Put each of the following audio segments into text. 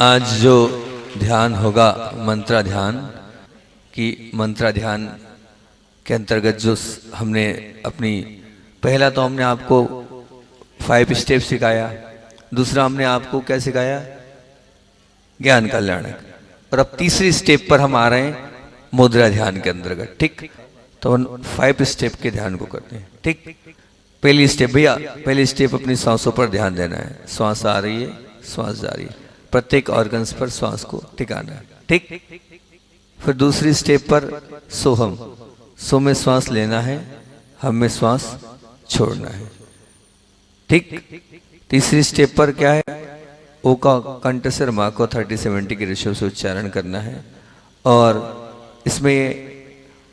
आज जो ध्यान होगा मंत्रा ध्यान की, मंत्रा ध्यान के अंतर्गत जो हमने अपनी पहला तो हमने आपको 5 स्टेप सिखाया, दूसरा हमने आपको क्या सिखाया, ज्ञान कल्याणक, और अब तीसरी स्टेप पर हम आ रहे हैं मुद्रा ध्यान के अंतर्गत। ठीक, तो 5 स्टेप के ध्यान को करते हैं। ठीक, पहली स्टेप भैया, पहली स्टेप अपनी सांसों पर ध्यान देना है। श्वास आ रही है, श्वास जा रही है, प्रत्येक ऑर्गन्स पर श्वास को टिकाना है। ठीक, फिर दूसरी स्टेप पर सोहम, सो में श्वास लेना है, हम में श्वास छोड़ना है। ठीक, तीसरी स्टेप पर क्या है, ओ का कंठ से माँ को 30-70 के रेशो से उच्चारण करना है। और इसमें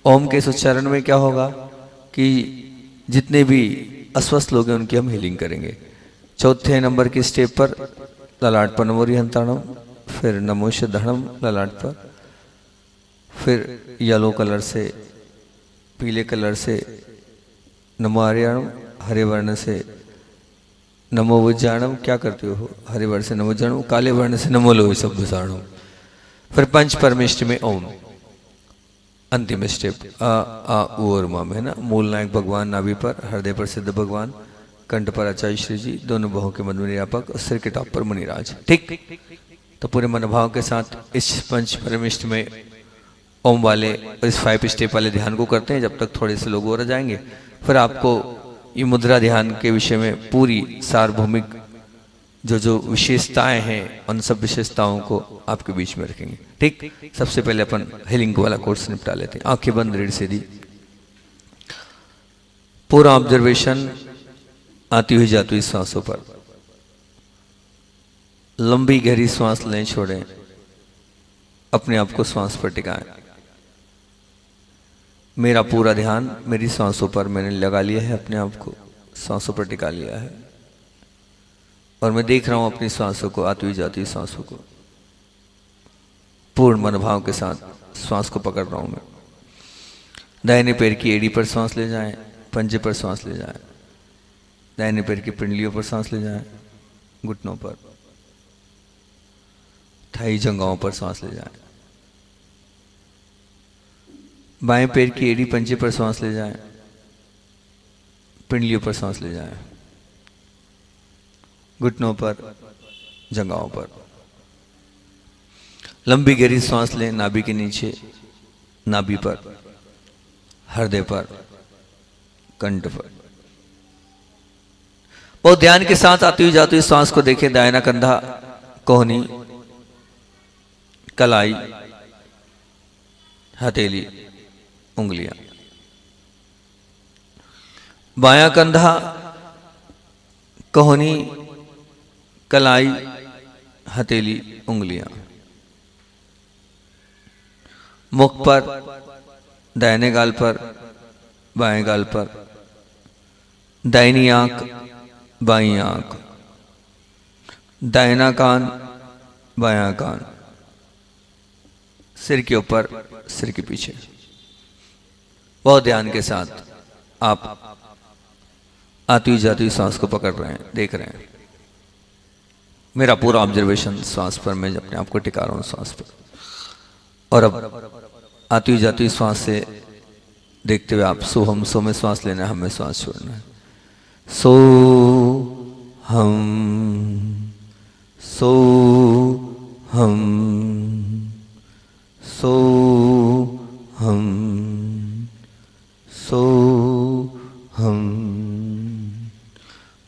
ओम के इस उच्चारण में क्या होगा कि जितने भी अस्वस्थ लोग हैं उनकी हम हीलिंग करेंगे। चौथे नंबर की स्टेप पर ललाट पर नमो रिहंताणम, फिर नमोश धनम ललाट पर, फिर येलो कलर से, पीले कलर से नमो आर्याणम, हरे वर्ण से नमो वज्जाणम, क्या करते हो, हरे वर्ण से नमो वज्जाणम, काले वर्ण से नमो लोहि सब्बसाणम, फिर पंच परमेष्ठ में ओम। अंतिम स्टेप आ उ और मा में है ना, मूल नायक भगवान नाभि पर, हृदय पर सिद्ध भगवान, कंठ पर आचार्य श्री जी, दोनों बाहों के मध्य में निरापक और सिर के टॉप पर मुनिराज। ठीक, तो पूरे मनोभाव के साथ इस पंच परमेष्ठ में ओम वाले और इस 5 स्टेप वाले ध्यान को करते हैं जब तक थोड़े से लोग और जाएंगे। फिर आपको ये मुद्रा ध्यान के विषय में पूरी सार्वभौमिक जो विशेषताएं हैं उन सब विशेषताओं को आपके बीच में रखेंगे। ठीक, सबसे पहले अपन हीलिंग वाला कोर्स निपटा लेते हैं। आंखें बंद, रीढ़ सीधी, पूरा ऑब्जर्वेशन आती हुई जाती हुई सांसों पर। लंबी गहरी सांस लें, छोड़ें, अपने आप को सांस पर टिकाएं। मेरा पूरा ध्यान मेरी सांसों पर मैंने लगा लिया है, अपने आप को सांसों पर टिका लिया है और मैं देख रहा हूं अपनी सांसों को, आती हुई जाती हुई सांसों को। पूर्ण मनोभाव के साथ श्वास को पकड़ रहा हूं मैं। दाहिने पैर की एड़ी पर सांस ले जाएं, पंजे पर सांस ले जाएं, दाहिने पैर की पिंडलियों पर सांस ले जाएं, घुटनों पर, थाई जंघाओं पर सांस ले जाएं, बाएं पैर की एड़ी पंजे पर सांस ले जाएं, पिंडलियों पर सांस ले जाएं, घुटनों पर, जंघाओं पर। लंबी गहरी सांस लें, नाभि के नीचे, नाभि पर, हृदय पर, कंठ पर। बहुत ध्यान के साथ आती हुई जाती हुई सांस को देखें। दाहिना कंधा, कोहनी, कलाई, हथेली, उंगलियां। बायां कंधा, कोहनी, कलाई, हथेली, उंगलियां। मुख पर, दाहिने गाल पर, बाएं गाल पर, दाहिनी आंख, बाईं आंख, दाहिना कान, बायां कान, सिर के ऊपर, सिर के पीछे। बहुत ध्यान के साथ आप आती हुई जाती हुई सांस को पकड़ रहे हैं, देख रहे हैं। मेरा पूरा ऑब्जर्वेशन सांस पर, मैं अपने आप को टिका रहा हूं सांस पर। और अब आती हुई जाती हुई सांस से देखते हुए आप सोहम, सो में श्वास लेना है, हमें श्वास छोड़ना है। सो हम, सो हम, सो हम, सो हम।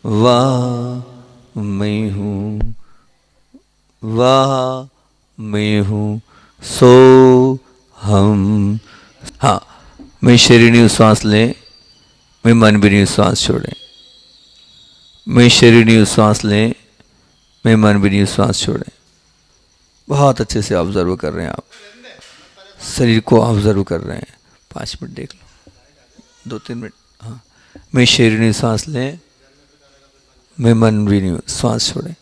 वाह मैं हूँ, वाह मैं हूँ, सो हम। हाँ, मैं शरीर न्यू श्वास लें, मैं मन भी न्यू श्वास छोड़ें। मैं शरीर न्यू श्वास लें, मैं मन भी न्यू श्वास छोड़ें। बहुत अच्छे से ऑब्जर्व कर रहे हैं आप, शरीर को ऑब्जर्व कर रहे हैं। 5 मिनट देख लो, 2-3 मिनट। हाँ, मैं शरीर न्यू श्वास लें, मैं मन भी न्यू श्वास छोड़ें।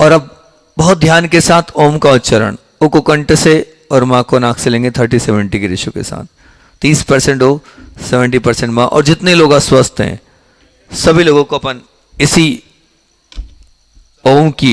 और अब बहुत ध्यान के साथ ओम का उच्चारण, ओ को कंठ से और माँ को नाक से लेंगे 30-70 के रेशो के साथ। 30% ओ, 70% माँ। और जितने लोग अस्वस्थ हैं सभी लोगों को अपन इसी ओम की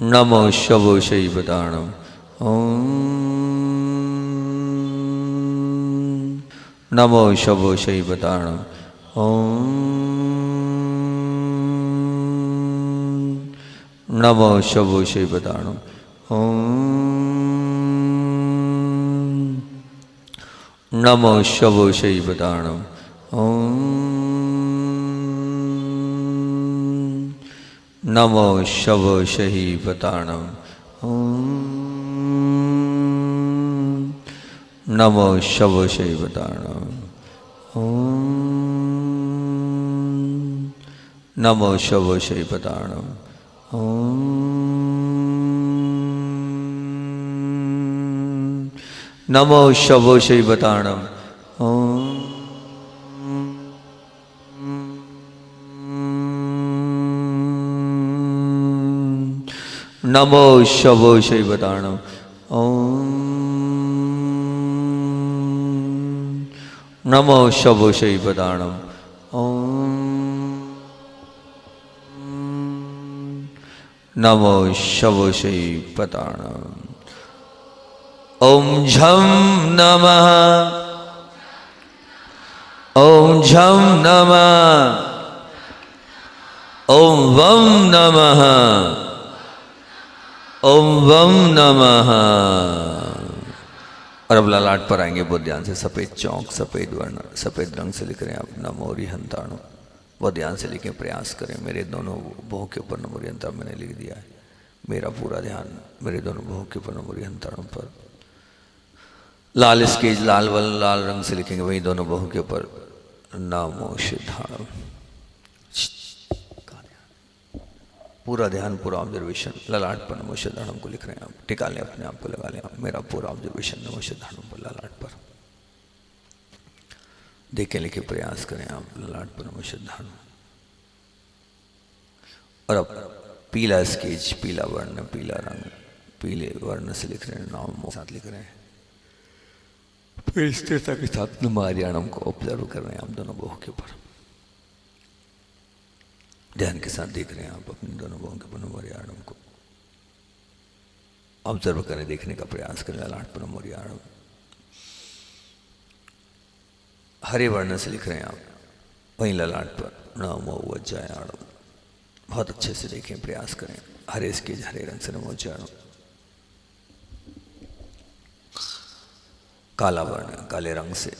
नमो शवो शैवताणम। ओम नमो शवो शैवताणम। ओम नमो शवो शैवताणम। ओम नमो शवो शैवताणम। ओम नमो शवो शैवताणम। ओम नमो शवो शैवताणम। ओम नमो शवो शैवताणम। ओम नमो शवो शैवताणम। ओम नमो शवो शैवताणम। ओम नमो शवो शैवताणम। ओम नमो शवो शैवताणम। ओम झम नमः। ओम झम नमः। ओम वम नमः। ओम वम नमः। और अब ललाट पर आएंगे बहुत ध्यान से। सफेद चौक, सफेद वर्ण, सफेद रंग से लिख रहे हैं आप नमो रिहंताणु। बहुत ध्यान से लिखें, प्रयास करें। मेरे दोनों भों के ऊपर नमो रिहंता मैंने लिख दिया है। मेरा पूरा ध्यान मेरे दोनों भों के ऊपर नमो रिहंताणु पर। लाल स्केच, लाल वर्ण, लाल रंग से लिखेंगे वही दोनों भों के ऊपर नमो सिद्धाणु। पूरा ध्यान, पूरा ऑब्जर्वेशन ललाट पर नमो सिद्धाणु को लिख रहे हैं आप। टिका लें, अपने आप को लगा लें आप। मेरा पूरा ऑब्जर्वेशन नमो सिद्धाणु पर, ललाट पर देखें, लिखे, प्रयास करें आप। ललाट पर नमो सिद्धाणु। और अब पीला स्केच, पीला वर्ण, पीला रंग, पीले वर्ण से लिख रहे हैं नाम साथ लिख रहे हैं। फिर स्थिरता के साथ नमार्याणम को ऑब्जर्व कर रहे हैं आप दोनों भों के ऊपर। ध्यान के साथ देख रहे हैं आप अपने दोनों भों के ऊपर नमार्याणम को ऑब्जर्व करें, देखने का प्रयास करें। ललाट पर नमार्याणम हरे वर्ण से लिख रहे हैं आप, वहीं ललाट पर नमो वज्रायाणम। बहुत अच्छे से देखें, प्रयास करें। हरे स्केच, हरे रंग से नमो वज्रायाणम। काला वर्ण, काले रंग से,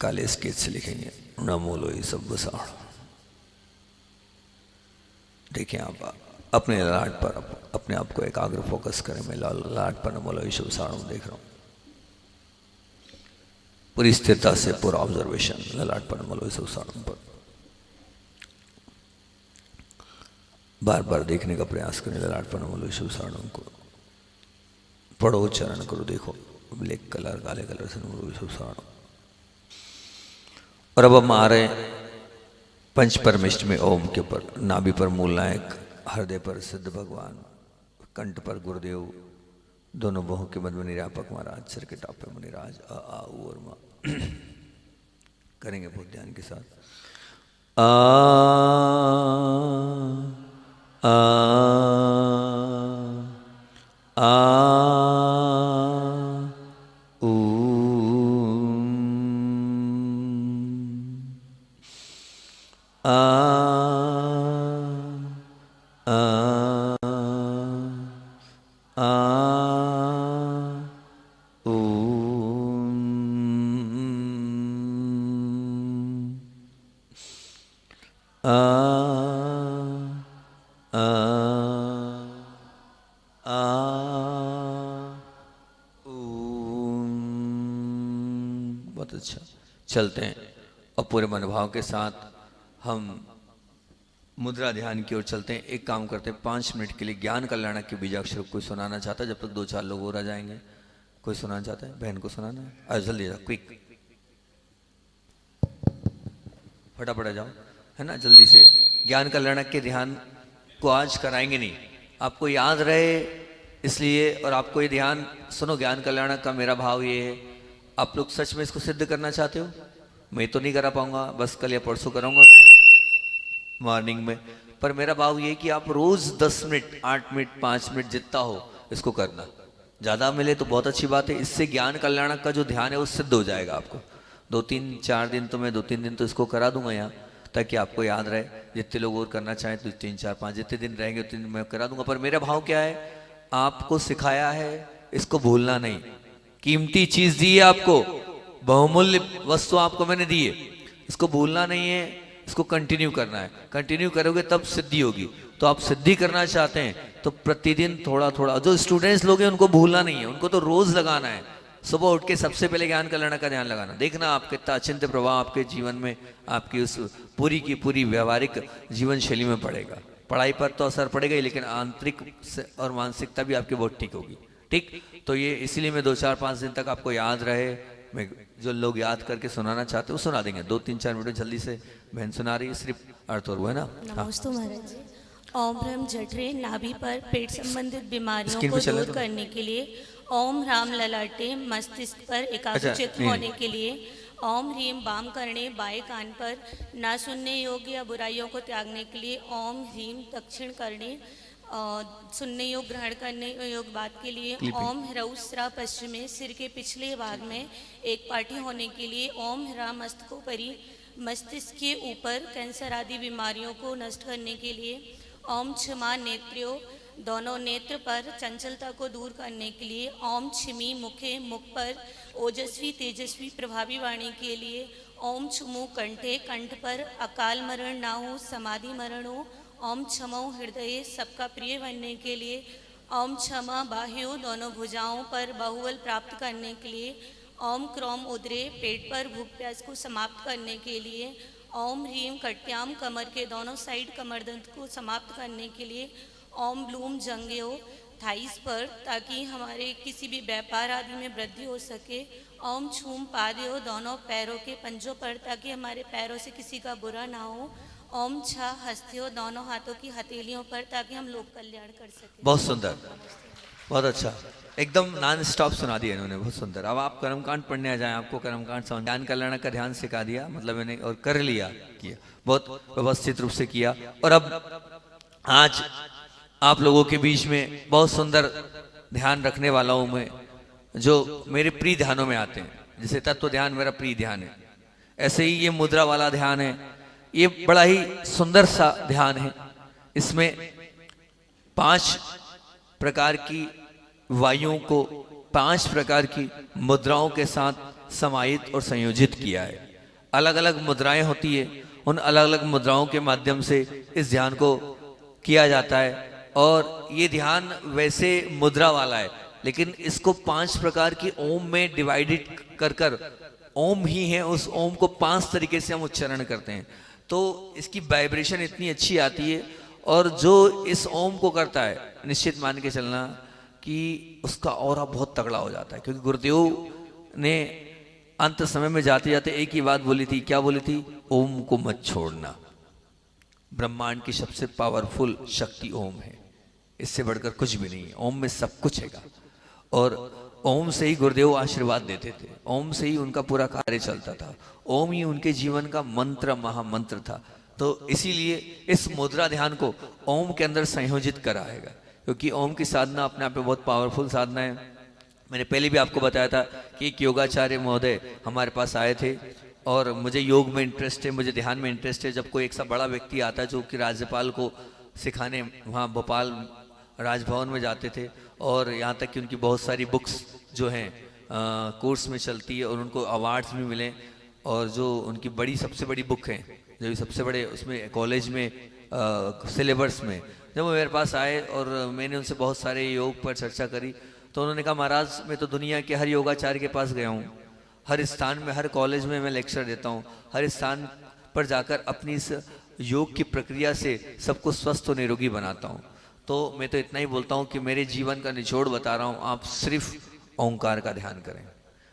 काले स्केच से लिखेंगे नमो लोई सब्बसाण। देखें आप अपने ललाट पर अपने आप को एकाग्र फोकस करें। मैं ललाट पर नमो लोई सब्बसाण देख रहा हूँ। पूरी स्थिरता से पूरा ऑब्जर्वेशन ललाट पर नमो लोई सब्बसाण पर बार बार देखने का प्रयास करें। ललाट पर नमो लोई सब्बसाण को पढ़ो, उच्चारण करो, देखो। ब्लैक कलर, काले कलर से नमो लोई सब्बसाण। और अब हम आ रहे पंच परमिष्ट में ओम के ऊपर। नाभि पर मूल नायक, हृदय पर सिद्ध भगवान, कंठ पर गुरुदेव, दोनों भों के मध्य में निरापक महाराज, सिर के टॉप पे मुनिराज। अ आ उ और मा करेंगे बहुत ध्यान के साथ। आ आ आ ऊ आ आ आ ऊ आ आ आ बहुत अच्छा। चलते हैं और पूरे मनोभाव के साथ हम मुद्रा ध्यान की ओर चलते हैं। एक काम करते हैं, 5 मिनट के लिए ज्ञान कल्याणक के बीजाक्षर कोई सुनाना चाहता है? जब तक 2-4 लोग और आ जाएंगे। कोई सुनाना चाहता है? बहन को सुनाना है? आज जल्दी जाओ, क्विक, फटाफट आ जाओ, है ना, जल्दी से। ज्ञान कल्याणक के ध्यान को आज कराएंगे नहीं, आपको याद रहे इसलिए। और आपको ये ध्यान सुनो, ज्ञान कल्याणक का मेरा भाव ये है, आप लोग सच में इसको सिद्ध करना चाहते हो? मैं तो नहीं करा पाऊंगा, बस कल या परसों कराऊंगा मॉर्निंग में। पर मेरा भाव ये कि आप रोज 10 मिनट, 8 मिनट, 5 मिनट जितना हो इसको करना। ज़्यादा मिले तो बहुत अच्छी बात है, इससे ज्ञान कल्याणक का जो ध्यान है वो सिद्ध हो जाएगा आपको। 2-3-4 दिन तो मैं 2-3 दिन तो इसको करा दूंगा यहाँ, ताकि आपको याद रहे। जितने लोग और करना चाहें तो 3-4-5 जितने दिन रहेंगे उतने दिन मैं करा दूंगा। पर मेरा भाव क्या है, आपको सिखाया है, इसको भूलना नहीं। कीमती चीज दी है आपको, बहुमूल्य वस्तु आपको मैंने दी है, इसको भूलना नहीं है, इसको कंटिन्यू करना है। कंटिन्यू करोगे तब सिद्धि होगी। तो आप सिद्धि करना चाहते हैं तो प्रतिदिन थोड़ा थोड़ा, जो स्टूडेंट्स लोग हैं उनको भूलना नहीं है, उनको तो रोज लगाना है। सुबह उठ के सबसे पहले ज्ञान कल्याण का ध्यान लगाना, देखना आप कितना अचिंत्य प्रभाव आपके जीवन में, आपकी उस पूरी की पूरी व्यवहारिक जीवन शैली में पड़ेगा। पढ़ाई पर तो असर पड़ेगा ही, लेकिन आंतरिक और मानसिकता भी आपकी बहुत ठीक होगी। ठीक, तो ये इसीलिए मैं 2-4-5 दिन तक आपको याद रहे, मैं जो लोग याद करके सुनाना चाहते हैं वो सुना देंगे। 2-3-4 मिनट जल्दी से बहन सुना रही है, सिर्फ अर्थ और वो है ना। नमस्ते महाराज जी। ओम ब्रह्म जठरे नाभि पर पेट संबंधित बीमारियों स्क्रीन को पे चले दूर तो। करने के लिए, ओम राम ललाटे मस्तिष्क पर एकाग्रचित नहीं। होने के लिए, ओम ह्रीम वाम करणे बाएं कान पर ना सुनने योग्य या बुराइयों को त्यागने के लिए, ओम ह्रीम दक्षिण करणे सुनने योग ग्रहण करने योग बात के लिए, ओम ह्रौस्रा पश्चिम में सिर के पिछले भाग में एक पाठी होने के लिए, ओम ह्रा मस्तकोपरि मस्तिष्क के ऊपर कैंसर आदि बीमारियों को नष्ट करने के लिए, ओम क्षमा नेत्रों दोनों नेत्र पर चंचलता को दूर करने के लिए, ओम छिमी मुखे मुख पर ओजस्वी तेजस्वी प्रभावी वाणी के लिए, ओम छुमु कंठे कंठ पर अकाल मरण ना हो समाधि मरण हो, ओम क्षमो हृदय सबका प्रिय बनने के लिए, ओम क्षमा बाह्यों दोनों भुजाओं पर बाहुबल प्राप्त करने के लिए, ओम क्रोम उदरे पेट पर भूख प्यास को समाप्त करने के लिए, ओम ह्रीम कट्याम कमर के दोनों साइड कमर दर्द को समाप्त करने के लिए, ओम ब्लूम जंग्यो थाइस पर ताकि हमारे किसी भी व्यापार आदि में वृद्धि हो सके, ओम छूम पादयो दोनों पैरों के पंजों पर ताकि हमारे पैरों से किसी का बुरा ना हो, ओम छा हस्तियों दोनों हाथों की हथेलियों पर ताकि हम लोक कल्याण कर सकें। बहुत सुंदर, बहुत अच्छा, एकदम नॉन स्टॉप सुना दिया इन्होंने, बहुत सुंदर। अब आप कर्मकांड पढ़ने आ जाएं, आपको कर्मकांड समझ, ज्ञान कल्याण का ध्यान सिखा दिया, मतलब मैंने और कर लिया, किया, बहुत व्यवस्थित रूप से किया। और अब आज आप लोगों के बीच में बहुत सुंदर ध्यान रखने वाला हूं मैं, जो मेरे प्रिय ध्यानों में आते हैं। जैसे तत्व ध्यान मेरा प्रिय ध्यान है, ऐसे ही ये मुद्रा वाला ध्यान है, ये बड़ा ही सुंदर सा ध्यान है। इसमें 5 प्रकार की वायुओं को 5 प्रकार की मुद्राओं के साथ समाहित और संयोजित किया है। अलग अलग मुद्राएं होती है, उन अलग अलग मुद्राओं के माध्यम से इस ध्यान को किया जाता है। और ये ध्यान वैसे मुद्रा वाला है, लेकिन इसको 5 प्रकार की ओम में डिवाइडेड कर कर, ओम ही है, उस ओम को 5 तरीके से हम उच्चारण करते हैं, तो इसकी वाइब्रेशन इतनी अच्छी आती है। और जो इस ओम को करता है, निश्चित मान के चलना कि उसका ऑरा बहुत तगड़ा हो जाता है। क्योंकि गुरुदेव ने अंत समय में जाते जाते एक ही बात बोली थी, क्या बोली थी? ओम को मत छोड़ना। ब्रह्मांड की सबसे पावरफुल शक्ति ओम है, इससे बढ़कर कुछ भी नहीं है। ओम में सब कुछ है। और ओम से ही गुरुदेव आशीर्वाद देते थे, ओम से ही उनका पूरा कार्य चलता था, ओम ही उनके जीवन का मंत्र, महामंत्र था। तो इसीलिए इस मुद्रा ध्यान को ओम के अंदर संयोजित कराएगा, क्योंकि ओम की साधना अपने आप में बहुत पावरफुल साधना है। मैंने पहले भी आपको बताया था कि एक योगाचार्य महोदय हमारे पास आए थे, और मुझे योग में इंटरेस्ट है, मुझे ध्यान में इंटरेस्ट है। जब कोई एक सा बड़ा व्यक्ति आता है जो कि राज्यपाल को सिखाने वहाँ भोपाल राजभवन में जाते थे, और यहाँ तक कि उनकी बहुत सारी बुक्स जो हैं कोर्स में चलती है, और उनको अवार्ड्स भी मिले। और जो उनकी बड़ी सबसे बड़ी बुक है, जो सबसे बड़े उसमें कॉलेज में सिलेबस में, जब वो मेरे पास आए और मैंने उनसे बहुत सारे योग पर चर्चा करी, तो उन्होंने कहा, महाराज मैं तो दुनिया के हर योगाचार्य के पास गया हूँ, हर स्थान में, हर कॉलेज में मैं लेक्चर देता हूँ, हर स्थान पर जाकर अपनी इस योग की प्रक्रिया से सबको स्वस्थ और निरोगी बनाता हूँ। तो मैं तो इतना ही बोलता हूँ कि मेरे जीवन का निचोड़ बता रहा हूँ, आप सिर्फ ओंकार का ध्यान करें।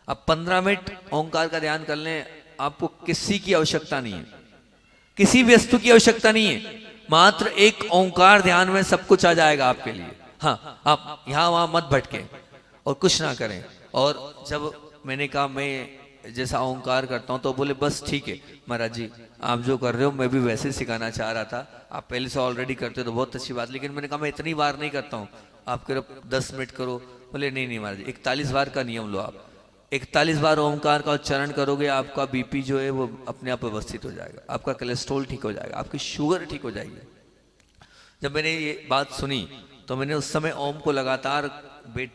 आप 15 मिनट ओंकार का ध्यान कर लें, आपको किसी की आवश्यकता नहीं है, किसी वस्तु की आवश्यकता नहीं है, मात्र एक ओंकार ध्यान में सब कुछ आ जाएगा आपके लिए। हाँ, आप यहाँ वहाँ मत भटके और कुछ ना करें। और जब मैंने कहा मैं जैसा ओंकार करता हूँ। तो बोले बस ठीक है महाराज जी, आप जो कर रहे हो मैं भी वैसे सिखाना चाह रहा था, आप पहले से ऑलरेडी करते हो तो बहुत अच्छी बात, लेकिन मैंने कहा मैं इतनी बार नहीं करता हूँ, आप करो 10 मिनट करो। बोले नहीं नहीं महाराज, 41 बार का नियम लो आप, 41 बार ओंकार का उच्चारण करोगे, आपका बीपी जो है वो अपने आप व्यवस्थित हो जाएगा, आपका कोलेस्ट्रॉल ठीक हो जाएगा, आपकी शुगर ठीक हो जाएगी। जब मैंने ये बात सुनी तो मैंने उस समय ओम को लगातार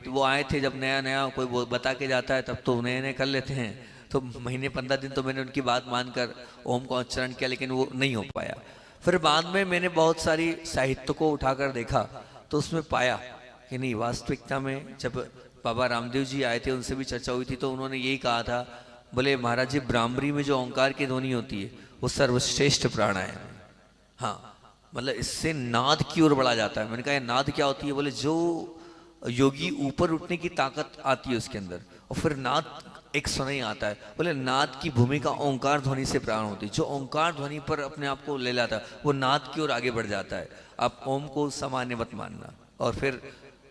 वो आए थे जब नया नया कोई वो बता के जाता है तब तो नए नए कर लेते हैं, तो महीने 15 दिन तो मैंने उनकी बात मानकर ओम का उच्चारण किया, लेकिन वो नहीं हो पाया। फिर बाद में मैंने बहुत सारी साहित्य को उठाकर देखा तो उसमें पाया कि नहीं, वास्तविकता में जब बाबा रामदेव जी आए थे उनसे भी चर्चा हुई थी तो उन्होंने यही कहा था, बोले महाराज जी ब्राह्मरी में जो ओंकार की ध्वनि होती है वो सर्वश्रेष्ठ प्राणायाम है। हाँ, मतलब इससे नाद की ओर बढ़ा जाता है। मैंने कहा नाद क्या होती है? बोले जो योगी ऊपर उठने की ताकत आती है उसके अंदर, और फिर नाद एक सुनाई आता है। बोले नाद की भूमिका ओंकार ध्वनि से प्रारंभ होती है, जो ओंकार ध्वनि पर अपने आप को ले लाता है वो नाद की ओर आगे बढ़ जाता है। आप ओम को सामान्य मत मानना। और फिर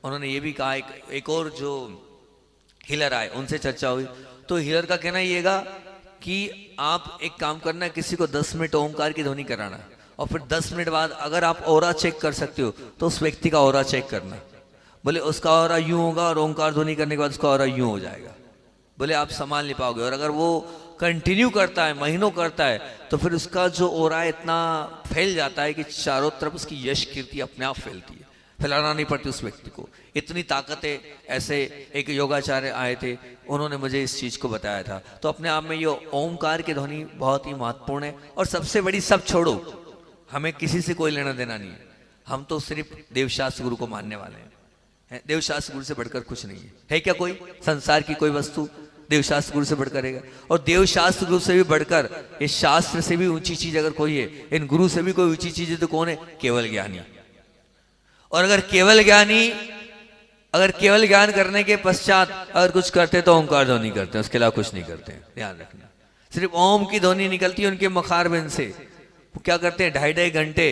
उन्होंने ये भी कहा, एक और जो हीलर आए उनसे चर्चा हुई तो हीलर का कहना येगा कि आप एक काम करना, किसी को 10 मिनट ओंकार की ध्वनि कराना और फिर 10 मिनट बाद अगर आप ऑरा चेक कर सकते हो तो उस व्यक्ति का ऑरा चेक करना। बोले उसका ऑरा यूं होगा और ओंकार ध्वनि करने के बाद उसका ऑरा यूं हो जाएगा। बोले आप संभाल नहीं पाओगे, और अगर वो कंटिन्यू करता है, महीनों करता है, तो फिर उसका जो ऑरा इतना फैल जाता है कि चारों तरफ उसकी यश कीर्ति अपने आप फैलती है, फैलाना नहीं पड़ती उस व्यक्ति को, इतनी ताकत है। ऐसे एक योगाचार्य आए थे, उन्होंने मुझे इस चीज को बताया था। तो अपने आप में ये ओंकार की ध्वनि बहुत ही महत्वपूर्ण है। और सबसे बड़ी, सब छोड़ो, हमें किसी से कोई लेना देना नहीं है, हम तो सिर्फ देवशास्त्र गुरु को मानने वाले हैं। देवशास्त्र गुरु से बढ़कर कुछ नहीं है क्या कोई संसार की कोई वस्तु देवशास्त्र गुरु से बढ़कर है? और देवशास्त्र गुरु से भी बढ़कर, इस शास्त्र से भी ऊंची चीज अगर कोई है, इन गुरु से भी कोई ऊंची चीज है तो कौन है? केवल ज्ञानी। और अगर केवल ज्ञान करने के पश्चात अगर कुछ करते तो ओंकार ध्वनि करते हैं, उसके अलावा कुछ नहीं करते हैं। ध्यान रखना, सिर्फ ओम की ध्वनि निकलती है उनके मखारबिंद से। वो क्या करते हैं? 2.5 घंटे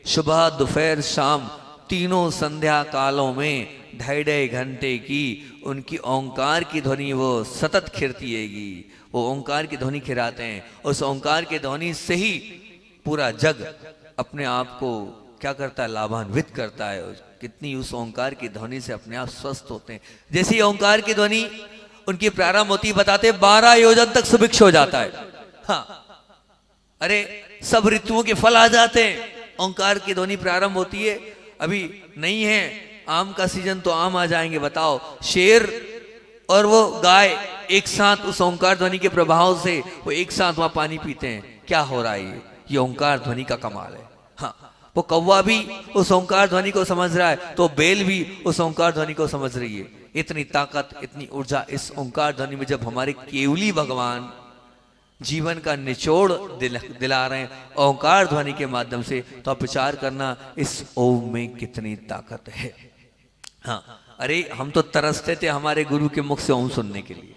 सुबह दोपहर शाम तीनों संध्या कालों में 2.5 घंटे की उनकी ओंकार की ध्वनि वो सतत खिरतीएगी। वो ओंकार की ध्वनि खिराते हैं, उस ओंकार की ध्वनि से ही पूरा जग अपने आप को क्या करता है? लाभान्वित करता है। कितनी उस ओंकार की ध्वनि से अपने आप स्वस्थ होते हैं। जैसी ओंकार की ध्वनि उनकी प्रारंभ होती, बताते 12 योजन तक सुभिक्ष हो जाता है। हाँ, अरे सब ऋतुओं के फल आ जाते हैं। ओंकार की ध्वनि प्रारंभ होती है, अभी नहीं है आम का सीजन तो आम आ जाएंगे। बताओ, शेर और वो गाय एक साथ उस ओंकार ध्वनि के प्रभाव से वो एक साथ वहां पानी पीते हैं। क्या हो रहा है? ये ओंकार ध्वनि का कमाल है। हाँ, वो कौवा भी उस ओंकार ध्वनि को समझ रहा है, तो बेल भी उस ओंकार ध्वनि को समझ रही है। इतनी ताकत, इतनी ऊर्जा इस ओंकार ध्वनि में। जब हमारे केवली भगवान जीवन का निचोड़ दिला रहे हैं ओंकार ध्वनि के माध्यम से, तो आप विचार करना इस ओम में कितनी ताकत है। हाँ, अरे हम तो तरसते थे हमारे गुरु के मुख से ओम सुनने के लिए।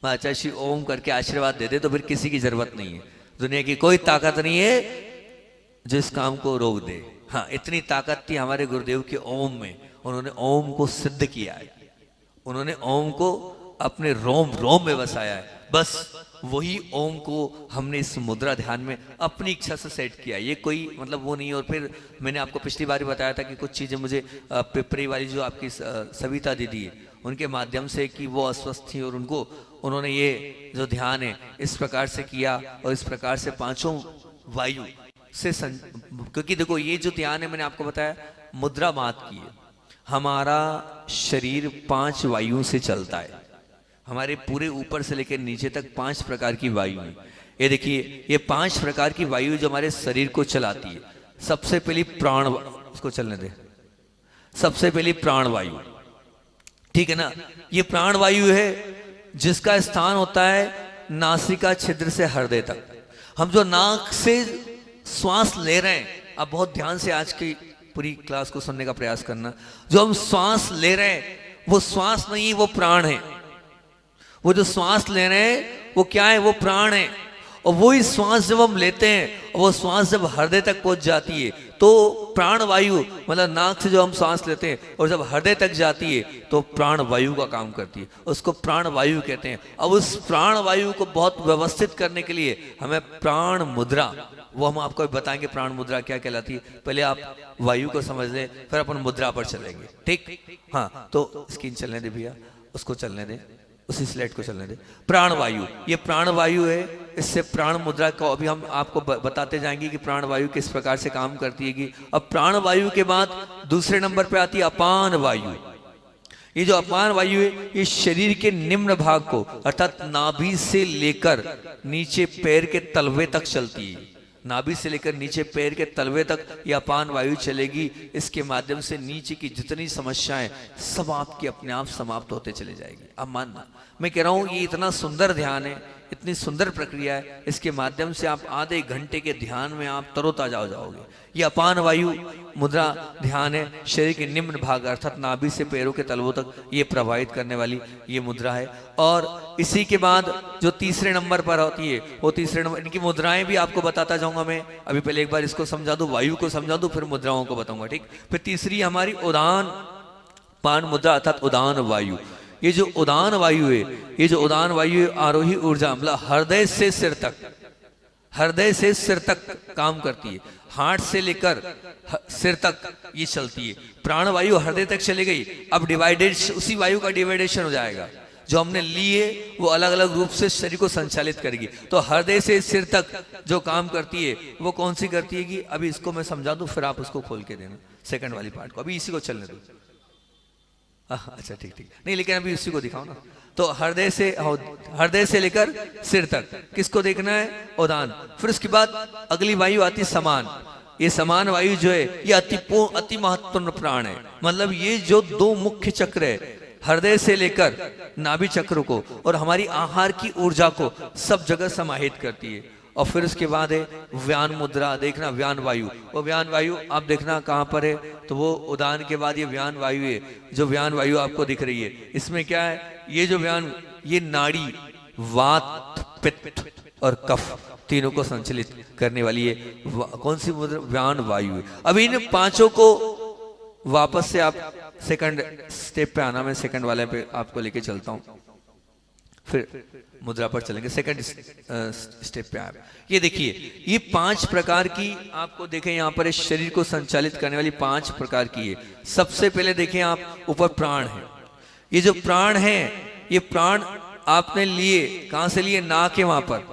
अच्छा श्री ओम करके आशीर्वाद दे दे तो फिर किसी की जरूरत नहीं है, दुनिया की कोई ताकत नहीं है जो इस काम को रोक दे। हाँ, इतनी ताकत थी हमारे गुरुदेव के ओम में। उन्होंने ओम को सिद्ध किया है, उन्होंने ओम को अपने रोम रोम में बसाया है। बस वही ओम को हमने इस मुद्रा ध्यान में अपनी इच्छा से सेट किया। ये कोई मतलब वो नहीं। और फिर मैंने आपको पिछली बार बताया था कि कुछ चीज़ें मुझे पिपरी वाली जो आपकी सविता दीदी है उनके माध्यम से, कि वो अस्वस्थ थी और उन्होंने ये जो ध्यान है इस प्रकार से किया, और इस प्रकार से 5 वायु से क्योंकि देखो ये जो ध्यान है मैंने आपको बताया मुद्रा बात की है। हमारा शरीर 5 वायुओं से चलता है। हमारे पूरे ऊपर से लेकर नीचे तक 5 प्रकार की वायु है। ये देखिए, ये 5 प्रकार की वायु जो हमारे शरीर को चलाती है। सबसे पहली प्राण, इसको चलने दे, सबसे पहली प्राण वायु, ठीक है ना? ये प्राण वायु है जिसका स्थान होता है नासिका छिद्र से हृदय तक। हम जो नाक से श्वास ले रहे हैं, आप बहुत ध्यान से आज की पूरी क्लास को सुनने का प्रयास करना। जो हम श्वास ले रहे हैं वो श्वास नहीं, वो प्राण है। वो जो श्वास ले रहे हैं वो क्या है? वो प्राण है। और वही श्वास जब हम लेते हैं, वो श्वास जब हृदय तक पहुंच जाती है तो प्राण वायु, मतलब नाक से जो हम सांस लेते हैं और जब हृदय तक जाती है तो प्राण वायु का काम करती है, उसको प्राण वायु कहते हैं। अब उस प्राण वायु को बहुत व्यवस्थित करने के लिए हमें प्राण मुद्रा, वो हम आपको बताएंगे प्राण मुद्रा क्या कहलाती है। पहले आप वायु को समझ लें, फिर अपन मुद्रा पर चलेंगे, ठीक। हाँ, तो स्क्रीन चलने दे भैया, उसको चलने दे, उसी स्लाइड को चलने दे। प्राण वायु, ये प्राण वायु है, इससे प्राण मुद्रा को अभी हम आपको बताते जाएंगे कि प्राण वायु किस प्रकार से काम करती है। कि अब प्राण वायु के बाद दूसरे नंबर पे आती है अपान वायु। ये जो अपान वायु है, ये शरीर के निम्न भाग को अर्थात नाभि से लेकर नीचे पैर के तलवे तक चलती है। नाभि से लेकर नीचे पैर के तलवे तक ये अपान वायु चलेगी। इसके माध्यम से नीचे की जितनी समस्याएं सब आपकी अपने आप समाप्त होते चले जाएगी। अब मानना, मैं कह रहा हूं ये इतना सुंदर ध्यान है, इतनी सुंदर प्रक्रिया है, इसके माध्यम से आप आधे घंटे के ध्यान में आप तरोताजा हो जाओगे। ये अपान वायु मुद्रा ध्यान है, शरीर के निम्न भाग अर्थात नाभि से पैरों के तलवों तक ये प्रभावित करने वाली ये मुद्रा है। और इसी के बाद जो तीसरे नंबर पर होती है, वो तीसरे नंबर, इनकी मुद्राएं भी आपको बताता जाऊंगा मैं। अभी पहले एक बार इसको समझा दूं, वायु को समझा दूं, फिर मुद्राओं को बताऊंगा, ठीक। फिर तीसरी हमारी उदान पान मुद्रा अर्थात उदान वायु। ये जो उदान वायु है, ये जो उदान वायु है, आरोही ऊर्जा, मतलब हृदय से सिर तक, हृदय से सिर तक काम करती है। हार्ट से लेकर सिर तक ये चलती है। प्राण वायु हृदय तक चली गई, अब डिवाइडेड, उसी वायु का डिवाइडेशन हो जाएगा। जो हमने लिए वो अलग अलग रूप से शरीर को संचालित करेगी। तो हृदय से सिर तक जो काम करती है वो कौन सी करती है कि अभी इसको मैं समझा दूं, फिर आप उसको खोल के देना सेकंड वाली पार्ट को। अभी इसी को चलने दो। अच्छा, ठीक ठीक, नहीं लेकिन अभी उसी को दिखाओ ना। तो हृदय से लेकर सिर तक किसको देखना है? उदान। फिर उसके बाद अगली वायु आती समान। ये समान वायु जो है ये अति महत्वपूर्ण प्राण है। मतलब ये जो दो मुख्य चक्र है, हृदय से लेकर नाभि चक्र को और हमारी आहार की ऊर्जा को सब जगह समाहित करती है। और फिर उसके बाद है व्यान मुद्रा, देखना व्यान वायु। वो व्यान वायु आप देखना कहाँ पर है, तो वो उदान के बाद ये व्यान वायु है। जो व्यान वायु आपको दिख रही है, इसमें क्या है, ये जो व्यान, ये नाड़ी, वात, पित्त और कफ तीनों को संचालित करने वाली है कौन सी मुद्रा? व्यान वायु है। अब इन पांचों को वापस से आप सेकंड स्टेप पे आना, मैं सेकंड वाले पे आपको लेके चलता हूं, फिर मुद्रा पर चलेंगे। सेकंड स्टेप पे आप ये देखिए, ये 5 प्रकार की आपको देखें यहाँ पर इस शरीर को संचालित करने वाली 5 प्रकार की है। सबसे पहले देखें आप ऊपर प्राण है। ये जो प्राण है, ये प्राण आपने लिए कहां से लिए? नाक के वहां पर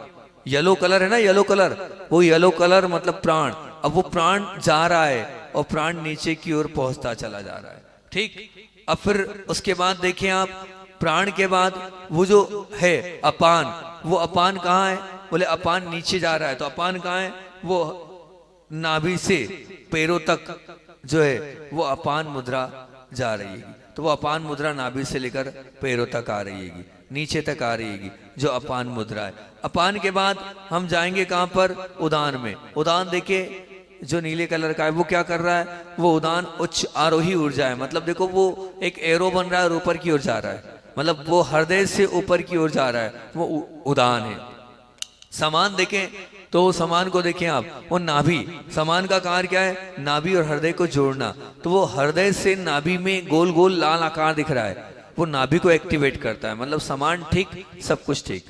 येलो कलर है ना, येलो कलर, वो येलो कलर मतलब प्राण। अब वो प्राण जा रहा है और प्राण नीचे की ओर पहुंचता चला जा रहा है, ठीक। अब फिर उसके बाद देखें आप, प्राण के बाद वो जो है अपान, वो अपान कहाँ है? बोले अपान नीचे जा रहा है। तो अपान कहाँ है? वो नाभि से पैरों तक जो है वो अपान मुद्रा जा रही है। तो वो अपान मुद्रा नाभि से लेकर पैरों तक आ रही है, नीचे तक आ रही है, जो अपान मुद्रा है। अपान के बाद हम जाएंगे कहां पर? उदान में। उदान देखिए जो नीले कलर का है वो क्या कर रहा है? वो उदान उच्च आरोही ऊर्जा है। मतलब देखो वो एक एरो बन रहा है और ऊपर की ओर जा रहा है, मतलब वो हृदय से ऊपर की ओर जा रहा है, वो उदान है। समान देखें तो समान को देखें आप, वो नाभि, समान का कार्य क्या है? नाभि और हृदय को जोड़ना। तो वो हृदय से नाभि में गोल गोल लाल आकार दिख रहा है, वो नाभि को एक्टिवेट करता है। मतलब समान ठीक, सब कुछ ठीक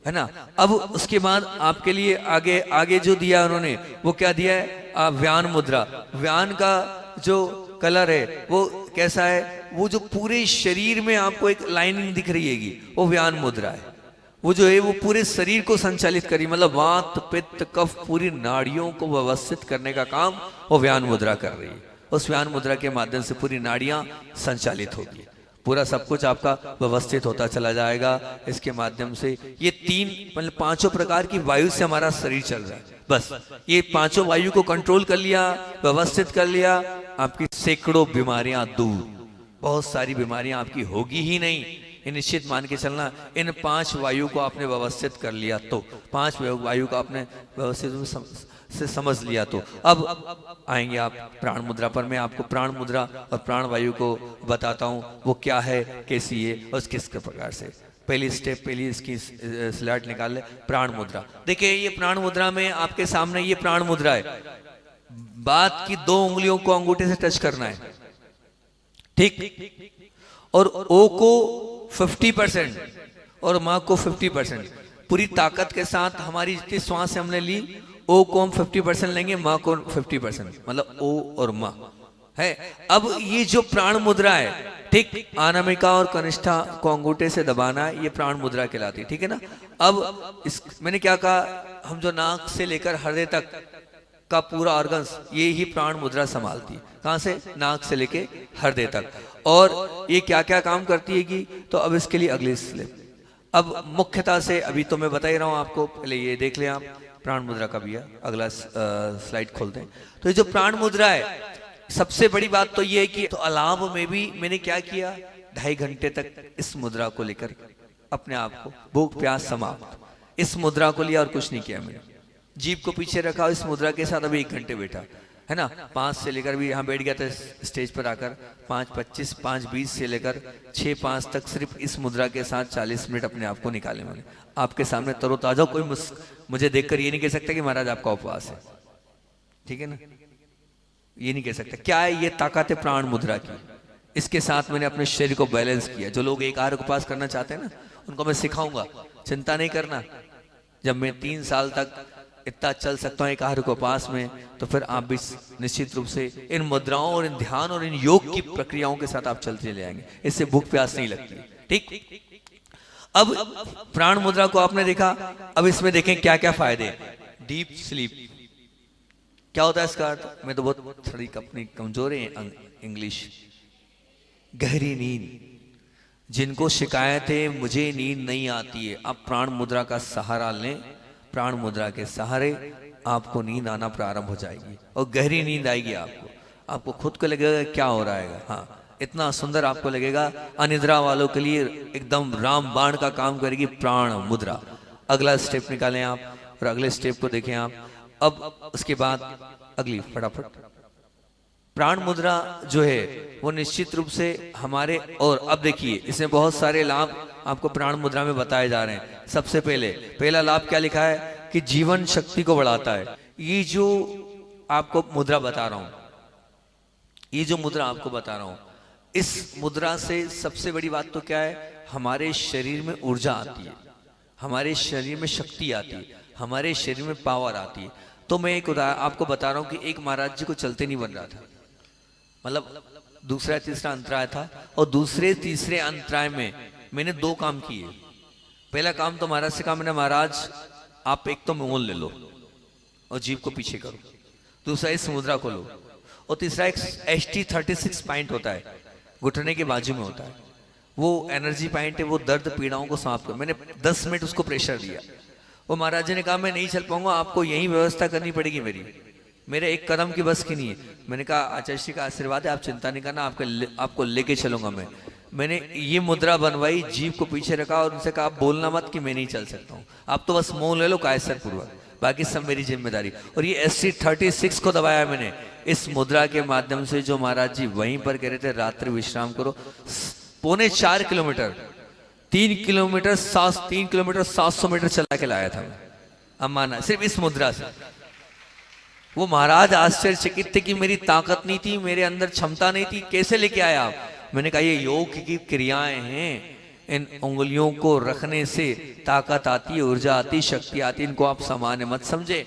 है ना। अब उसके बाद आपके लिए आगे आगे जो दिया उन्होंने, वो क्या दिया है? व्यान मुद्रा। व्यान का जो कलर है वो कैसा है? वो जो पूरे शरीर में आपको एक लाइनिंग दिख रही हैगी, वो व्यान मुद्रा है। वो जो है वो पूरे शरीर को संचालित करी, मतलब वात, पित्त, कफ, पूरी नाड़ियों को व्यवस्थित करने का काम वो व्यान मुद्रा कर रही है। उस व्यान मुद्रा के माध्यम से पूरी नाड़ियां संचालित होगी, पूरा सब कुछ आपका व्यवस्थित होता चला जाएगा। इसके माध्यम से ये 3 मतलब 5 प्रकार की वायु से हमारा शरीर चल रहा है। बस ये 5 वायु को कंट्रोल कर लिया, व्यवस्थित कर लिया, आपकी सैकड़ों बीमारियां दूर, बहुत सारी बीमारियां आपकी होगी ही नहीं। ये निश्चित मान के चलना, इन 5 वायु को आपने व्यवस्थित कर लिया तो, 5 वायु को आपने व्यवस्थित से समझ लिया तो अब आएंगे आप प्राण मुद्रा पर। मैं आपको प्राण मुद्रा और प्राण वायु को बताता हूं वो क्या है, कैसी है और किस प्रकार से। पहली स्टेप, पहली इसकी स्लाइड निकाल ले, प्राण मुद्रा। देखिए ये प्राण मुद्रा में आपके सामने ये प्राण मुद्रा है। बात की 2 उंगलियों को अंगूठे से टच करना है, ठीक, और ओ को 50% और मां को 50%, पूरी ताकत के साथ हमारी जितनी श्वास हमने ली, ओ को हम 50% लेंगे, मां को 50%, मतलब ओ और मां है। अब ये जो प्राण मुद्रा है, ठीक, अनामिका और कनिष्ठा को अंगूठे से दबाना है, ये प्राण मुद्रा कहलाती है, ठीक है ना। अब इस मैंने क्या कहा, हम जो नाक से लेकर हृदय तक का पूरा ऑर्गन्स, ये ही प्राण मुद्रा संभालती है। कहां से? नाक से लेके हृदय तक। और ये क्या क्या काम करती है कि, तो अब इसके लिए अगली स्लिप, अब मुख्यतः से अभी तो मैं बता ही रहा हूं आपको, पहले ये देख लें आप प्राण मुद्रा का भी है। अगला स्लाइड खोलते हैं। तो ये जो प्राण मुद्रा है, सबसे बड़ी बात तो ये है कि तो अलाव में भी मैंने क्या किया, 2.5 घंटे तक इस मुद्रा को लेकर अपने आप को, भूख प्यास समाप्त, इस मुद्रा को लिया और कुछ नहीं किया मैंने। जीभ को पीछे रखा, इस मुद्रा के साथ अभी 1 घंटे बैठा, है ना। 5 से लेकर भी यहाँ बैठ गया था स्टेज पर आकर, 5:25, 5:20 से लेकर 6:05 तक सिर्फ इस मुद्रा के साथ 40 मिनट अपने आप को निकाले मैंने। आपके सामने तरोताजा, कोई मुझे देखकर ये नहीं कह सकता कि महाराज आपका उपवास है, ठीक है ना, ये नहीं कह सकता। क्या है ये ताकत है प्राण मुद्रा की। इसके साथ मैंने अपने शरीर को बैलेंस किया। जो लोग एक आहार उपवास करना चाहते हैं ना, उनको मैं सिखाऊंगा, चिंता नहीं करना। जब मैं 3 साल तक इतना चल सकता हूँ एक आहार उपवास में, तो फिर आप भी निश्चित रूप से इन मुद्राओं और इन ध्यान और इन योग की प्रक्रियाओं के साथ आप चलते चले आएंगे। इससे भूख प्यास नहीं लगती, ठीक। अब प्राण मुद्रा को आपने देखा, अब इसमें देखें क्या क्या फायदे। डीप स्लीप, क्या होता है इसका अर्थ? मैं तो बहुत थोड़ी अपनी कमजोर है इंग्लिश। गहरी नींद, जिनको शिकायत है मुझे नींद नहीं आती है, आप प्राण मुद्रा का सहारा लें। प्राण मुद्रा के सहारे आपको नींद आना प्रारंभ हो जाएगी और गहरी नींद आएगी। आपको खुद को लगेगा क्या हो रहा है, हाँ, इतना सुंदर आपको लगेगा। अनिद्रा वालों के लिए एकदम राम बाण का काम करेगी प्राण मुद्रा। अगला स्टेप निकालें आप और अगले स्टेप को देखें आप। अब उसके बाद अगली फटाफट, प्राण मुद्रा जो है वो निश्चित रूप से हमारे, और अब देखिए इसमें बहुत सारे लाभ आपको प्राण मुद्रा में बताए जा रहे हैं। सबसे पहला लाभ क्या लिखा है कि जीवन शक्ति को बढ़ाता है। ये जो आपको मुद्रा बता रहा हूं, ये जो मुद्रा आपको बता रहा हूं, इस मुद्रा से सबसे बड़ी बात तो क्या है, हमारे शरीर में ऊर्जा आती है, हमारे शरीर में शक्ति आती है, हमारे शरीर में पावर आती है। तो मैं एक उदाहरण आपको बता रहा हूं कि एक महाराज जी को चलते नहीं बन रहा था, मतलब दूसरा तीसरा अंतराय था, और दूसरे तीसरे अंतराय में मैंने 2 काम किए। पहला काम तो महाराज से कहा मैंने, महाराज आप एक तो मोल ले लो और जीभ को पीछे करो, दूसरा इस मुद्रा को लो, और तीसरा एक HT36 पॉइंट होता है, घुटने के बाजू में होता है, वो एनर्जी पॉइंट है, वो दर्द पीड़ाओं को समाप्त कर। मैंने 10 मिनट उसको प्रेशर दिया। वो महाराज जी ने कहा मैं नहीं चल पाऊंगा, आपको यही व्यवस्था करनी पड़ेगी, मेरे एक कदम की बस की नहीं है। मैंने कहा आचार्य जी का आशीर्वाद है, आप चिंता नहीं करना, आपको लेके चलूंगा मैंने ये मुद्रा बनवाई, जीभ को पीछे रखा और उनसे कहा आप बोलना मत कि मैं नहीं चल सकता हूँ, आप तो बस मोह ले लो कायसर पूर्वक, बाकी सब मेरी जिम्मेदारी। और ये ST36 को दबाया मैंने इस मुद्रा के माध्यम से, जो महाराज जी वहीं पर कह रहे थे रात्रि विश्राम करो। 4.25 किलोमीटर 3 किलोमीटर 700 मीटर चला के लाया था मैं, अब माना सिर्फ इस मुद्रा से। वो महाराज आश्चर्यचकित थे कि मेरी ताकत नहीं थी, मेरे अंदर क्षमता नहीं थी, कैसे लेके आए आप? मैंने कहा ये योग की क्रियाएं हैं, इन उंगलियों को रखने से ताकत आती है, ऊर्जा आती, शक्ति आती, इनको आप सामान्य मत समझे।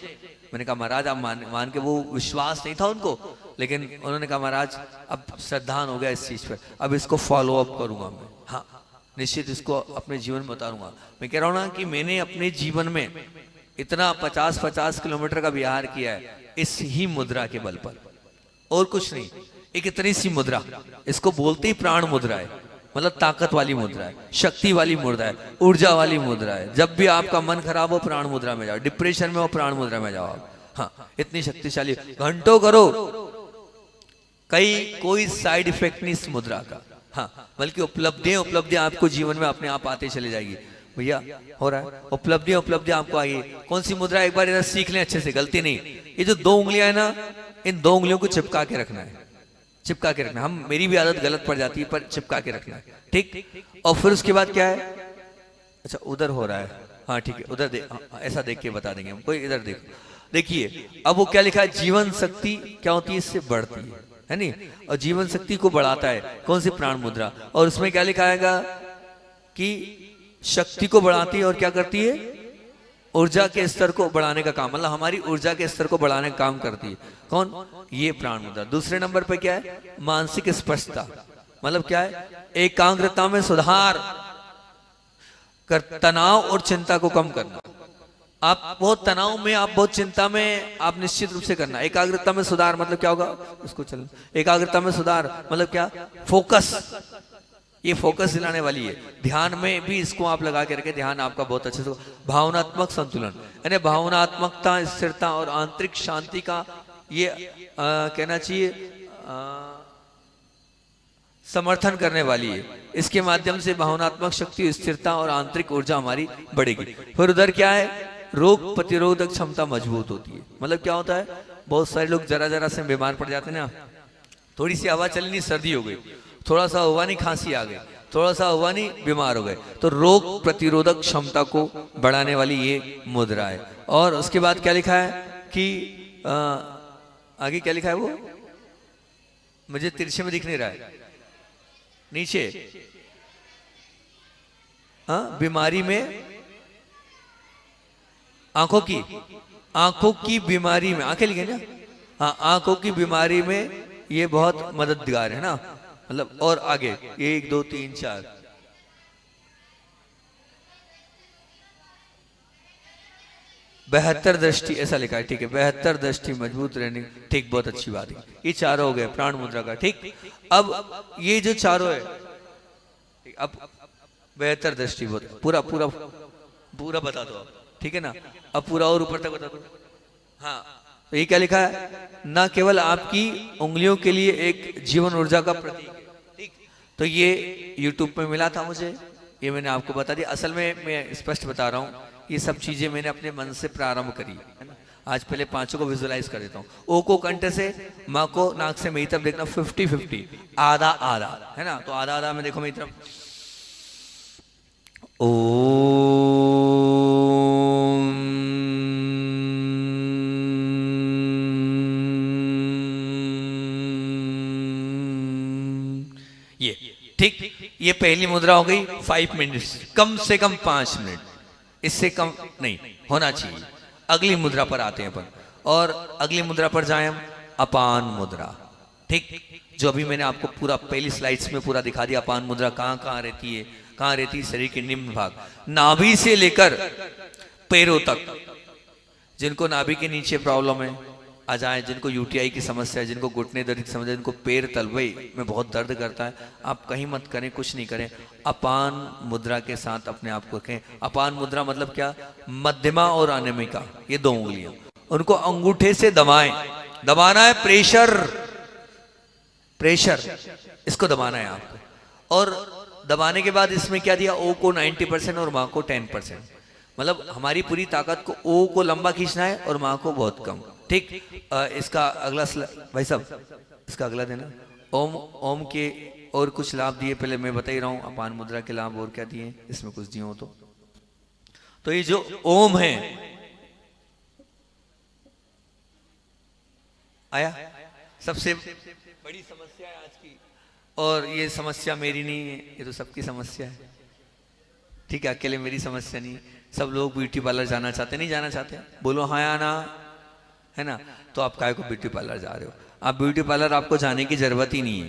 मैंने कहा महाराज आप मान के, वो विश्वास नहीं था उनको, लेकिन उन्होंने कहा महाराज अब श्रद्धान हो गया इस चीज पर, अब इसको फॉलो अप करूंगा मैं, हाँ निश्चित इसको अपने जीवन में उतारूंगा। मैं कह रहा हूं ना कि मैंने अपने जीवन में इतना 50 किलोमीटर का विहार किया है इस ही मुद्रा के बल पर, और कुछ नहीं। एक इतनी सी मुद्रा, इसको बोलते ही प्राण मुद्रा है, मतलब ताकत वाली मुद्रा है, शक्ति वाली मुद्रा है, ऊर्जा वाली मुद्रा है। जब भी आपका मन खराब हो प्राण मुद्रा में जाओ, डिप्रेशन में हो प्राण मुद्रा में जाओ आप, हाँ इतनी शक्तिशाली, घंटों करो, कोई साइड इफेक्ट नहीं इस मुद्रा का, हाँ बल्कि उपलब्धियां आपको जीवन में अपने आप आते चले जाएगी। भैया हो रहा है, उपलब्धियां आपको आएगी। कौन सी मुद्रा, एक बार इधर सीख लें अच्छे से, गलती नहीं। ये जो 2 उंगलियां है ना, इन 2 उंगलियों को चिपका के रखना है, चिपका के रखना। मेरी भी आदत गलत पड़ जाती है, पर चिपका के रखना है, ठीक। और फिर उसके बाद क्या है, अच्छा उधर हो रहा है, हाँ ठीक है, उधर देख, ऐसा देख के बता देंगे हम, कोई इधर देखो। देखिए अब वो क्या लिखा है, जीवन शक्ति क्या होती है, इससे बढ़ती है नहीं, और जीवन शक्ति को बढ़ाता है कौन सी, प्राण मुद्रा। और उसमें क्या लिखा आएगा कि शक्ति को बढ़ाती है और क्या करती है, ऊर्जा के स्तर को बढ़ाने का काम, मतलब हमारी ऊर्जा के स्तर को बढ़ाने का काम करती है कौन, ये प्राण मुद्रा। दूसरे नंबर पे क्या है, मानसिक स्पष्टता, मतलब क्या है, एकाग्रता में सुधार कर, तनाव और चिंता को कम करना। आप बहुत तनाव में, आप बहुत चिंता में, आप निश्चित रूप से करना। एकाग्रता में सुधार मतलब क्या होगा, उसको चल, एकाग्रता में सुधार मतलब क्या, फोकस, ये फोकस दिलाने वाली है। ध्यान में भी इसको आप लगा के रखें, ध्यान आपका बहुत अच्छे से। भावनात्मक संतुलन यानी भावनात्मकता, स्थिरता और आंतरिक शांति का ये कहना चाहिए समर्थन करने वाली है। इसके माध्यम से भावनात्मक शक्ति, स्थिरता और आंतरिक ऊर्जा हमारी बढ़ेगी। फिर उधर क्या है, रोग प्रतिरोधक क्षमता मजबूत होती है। मतलब क्या होता है, बहुत सारे लोग जरा जरा से बीमार पड़ जाते हैं ना, थोड़ी सी हवा चली नहीं सर्दी हो गई, थोड़ा सा हुआ नहीं खांसी आ गई, थोड़ा सा हुआ नहीं बीमार हो गए, तो रोग प्रतिरोधक क्षमता को बढ़ाने वाली ये मुद्रा है। और उसके बाद क्या लिखा है कि आगे क्या लिखा है, वो मुझे तिरछे में दिख नहीं रहा है, नीचे, हाँ, बीमारी में आंखों की बीमारी में, आंखें लिखे ना, हाँ, आंखों की बीमारी में ये बहुत मददगार है ना, मतलब। और आगे 1 2 3 4 बेहतर दृष्टि, ऐसा लिखा है, ठीक है, बेहतर दृष्टि मजबूत रहने, ठीक, बहुत अच्छी बात है। ये चारों हो गए प्राण मुद्रा का, ठीक। अब ये जो चारों है, अब बेहतर दृष्टि, बहुत पूरा पूरा पूरा बता दो आप, ठीक है ना, अब पूरा और ऊपर तक बता दो। हाँ, तो ये क्या लिखा है, ना केवल आपकी उंगलियों के लिए एक जीवन ऊर्जा का प्रतीक है, ठीक। तो ये YouTube पे मिला था मुझे, ये मैंने आपको बता दिया। असल में मैं स्पष्ट बता रहा हूँ, ये सब चीजें मैंने अपने मन से प्रारंभ करी है ना। आज पहले पांचों को विजुअलाइज कर देता हूँ। ओ को कंठ से, माँ को नाक से, मेरी तरफ देखना 50-50, आधा आधा है ना, तो आधा आधा में देखो मेरी तरफ, ओ ये, ठीक। ये पहली मुद्रा हो गई 5 मिनट, कम से कम 5 मिनट, इससे कम नहीं होना चाहिए। अगली मुद्रा पर आते हैं अपन, और अगली मुद्रा पर जाए हम, अपान मुद्रा, ठीक, जो अभी मैंने आपको पूरा पहली स्लाइड्स में पूरा दिखा दिया। अपान मुद्रा कहाँ कहाँ रहती है, कहाँ रहती है, शरीर के निम्न भाग, नाभि से लेकर पैरों तक। जिनको नाभि के नीचे प्रॉब्लम है आ जाए, जिनको यूटीआई की समस्या है, जिनको घुटने दर्द की समस्या है, जिनको पैर तलवे में बहुत दर्द करता है, आप कहीं मत करें, कुछ नहीं करें, अपान मुद्रा के साथ अपने आप को रखें। अपान मुद्रा मतलब क्या, मध्यमा और अनामिका, ये 2 उंगलियां, उनको अंगूठे से दबाएं, दबाना है, प्रेशर प्रेशर, इसको दबाना है आपको। और दबाने के बाद इसमें क्या दिया, ओ को 90% और माँ को 10%, मतलब हमारी पूरी ताकत को, ओ को लंबा खींचना है और माँ को बहुत कम, ठीक। इसका अगला भाई साहब, इसका अगला देना। ओम, ओम के और कुछ लाभ दिए, पहले मैं बता ही रहा हूं, अपान मुद्रा के लाभ और क्या दिए, इसमें कुछ दिए हो तो ये जो ओम है, आया, सबसे बड़ी समस्या है आज की, और ये समस्या मेरी नहीं है, ये तो सबकी समस्या है, ठीक है, अकेले मेरी समस्या नहीं। सब लोग ब्यूटी पार्लर जाना चाहते, नहीं जाना चाहते, बोलो हाँ या ना, है ना। तो आप काहे को ब्यूटी पार्लर जा रहे हो, आप ब्यूटी पार्लर, आपको जाने की जरूरत ही नहीं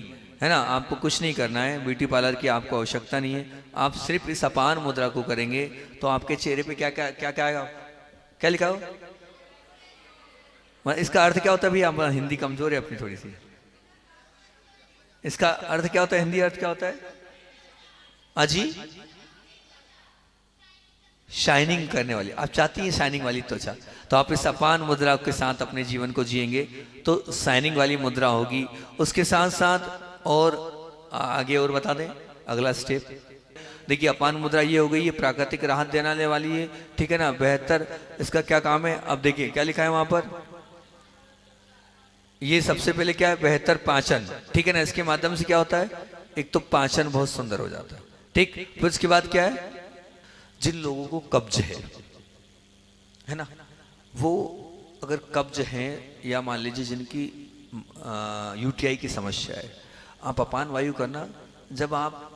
है ना, आपको कुछ नहीं करना है, ब्यूटी पार्लर की आपको आवश्यकता नहीं है। आप सिर्फ इस अपान मुद्रा को करेंगे तो आपके चेहरे पे क्या क्या क्या क्या आएगा, क्या लिखा हो, इसका अर्थ क्या होता है, भी आप हिंदी कमजोर है अपनी थोड़ी सी, इसका अर्थ क्या होता है, हिंदी अर्थ क्या होता है, अजी शाइनिंग करने वाली, आप चाहती हैं शाइनिंग वाली त्वचा, तो आप इस अपान मुद्रा के साथ अपने जीवन को जिएंगे तो शाइनिंग वाली मुद्रा होगी। उसके साथ साथ और आगे और बता दें अगला स्टेप, देखिए अपान मुद्रा ये हो गई, ये प्राकृतिक राहत देने वाली है, ठीक है ना, बेहतर, इसका क्या काम है, अब देखिए क्या लिखा है वहां पर, ये सबसे पहले क्या है, बेहतर पाचन, ठीक है ना, इसके माध्यम से क्या होता है, एक तो पाचन बहुत सुंदर हो जाता है, ठीक। फिर उसके बाद क्या है, जिन लोगों को कब्ज है ना, वो अगर कब्ज है या मान लीजिए जिनकी यूटीआई की समस्या है, आप अपान वायु करना, जब आप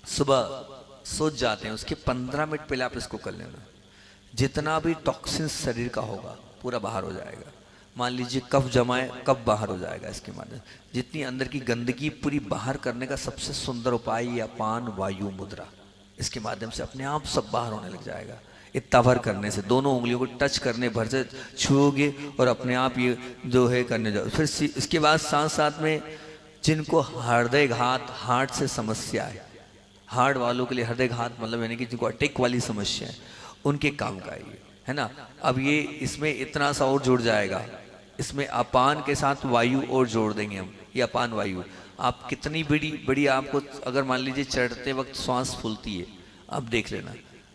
सुबह सोच जाते हैं उसके 15 मिनट पहले आप इसको कर लेना। जितना भी टॉक्सिन शरीर का होगा पूरा बाहर हो जाएगा। मान लीजिए कफ जमाए, कब बाहर हो जाएगा इसके माध्यम। जितनी अंदर की गंदगी पूरी बाहर करने का सबसे सुंदर उपाय ये अपान वायु मुद्रा, इसके माध्यम से अपने आप सब बाहर होने लग जाएगा। इतना भर करने से, दोनों उंगलियों को टच करने भर से छूओगे और अपने आप ये जो है करने जाओ। फिर इसके बाद साथ साथ में जिनको हृदय घात, हार्ट से समस्या है, हार्ट वालों के लिए हृदय घात मतलब यानी कि जिनको अटैक वाली समस्या है, उनके काम का है ना। अब ये इसमें इतना सा और जुड़ जाएगा, इसमें अपान के साथ वायु और जोड़ देंगे हम। ये अपान वायु आप कितनी बड़ी आपको अगर मान लीजिए चढ़ते वक्त श्वास फूलती है, आप देख लेना।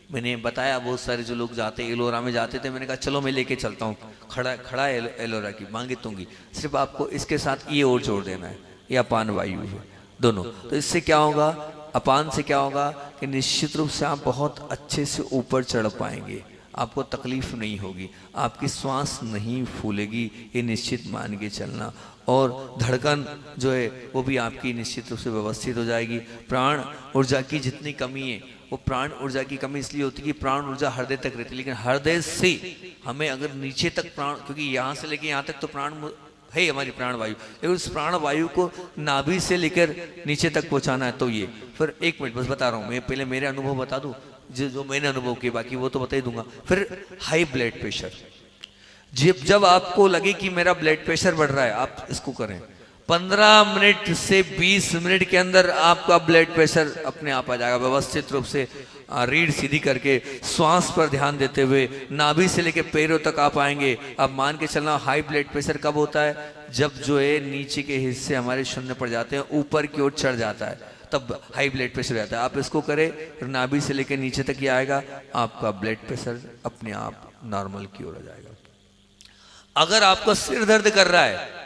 मैंने बताया बहुत सारे जो लोग जाते एलोरा में जाते थे, मैंने कहा चलो मैं लेके चलता हूँ, खड़ा एलोरा की मांगे दूंगी। सिर्फ आपको इसके साथ ये और जोड़ देना है, ये अपान वायु है दोनों। तो इससे क्या होगा, अपान से क्या होगा कि निश्चित रूप से आप बहुत अच्छे से ऊपर चढ़ पाएंगे, आपको तकलीफ नहीं होगी, आपकी श्वास नहीं फूलेगी, ये निश्चित मान के चलना। और धड़कन जो है वो भी आपकी निश्चित रूप से व्यवस्थित हो जाएगी। प्राण ऊर्जा की जितनी कमी है, वो प्राण ऊर्जा की कमी इसलिए होती है कि प्राण ऊर्जा हृदय तक रहती है, लेकिन हृदय से हमें अगर नीचे तक प्राण, क्योंकि यहाँ से लेके यहाँ तक तो प्राण है हमारी प्राण वायु, लेकिन उस प्राण वायु को नाभि से लेकर नीचे तक पहुंचाना है। तो ये फिर एक मिनट बस बता रहा हूँ मैं, पहले मेरे अनुभव बता दूं जो मैंने अनुभव किए, बाकी वो तो बता ही दूंगा। फिर हाई ब्लड प्रेशर, जब आपको लगे कि मेरा ब्लड प्रेशर बढ़ रहा है, आप इसको करें। 15 मिनट से 20 मिनट के अंदर आपका ब्लड प्रेशर अपने आप आ जाएगा। व्यवस्थित रूप से रीढ़ सीधी करके श्वास पर ध्यान देते हुए नाभि से लेकर पैरों तक आप आएंगे। अब मान के चलना हाई ब्लड प्रेशर कब होता है, जब जो है नीचे के हिस्से हमारे शून्य पड़ जाते हैं, ऊपर की ओर चढ़ जाता है, तब हाई ब्लड प्रेशर रहता है। आप इसको करें, नाभि से लेकर नीचे तक ही आएगा, आपका ब्लड प्रेशर अपने आप नॉर्मल की ओर आ जाएगा। अगर आपको सिर दर्द कर रहा है,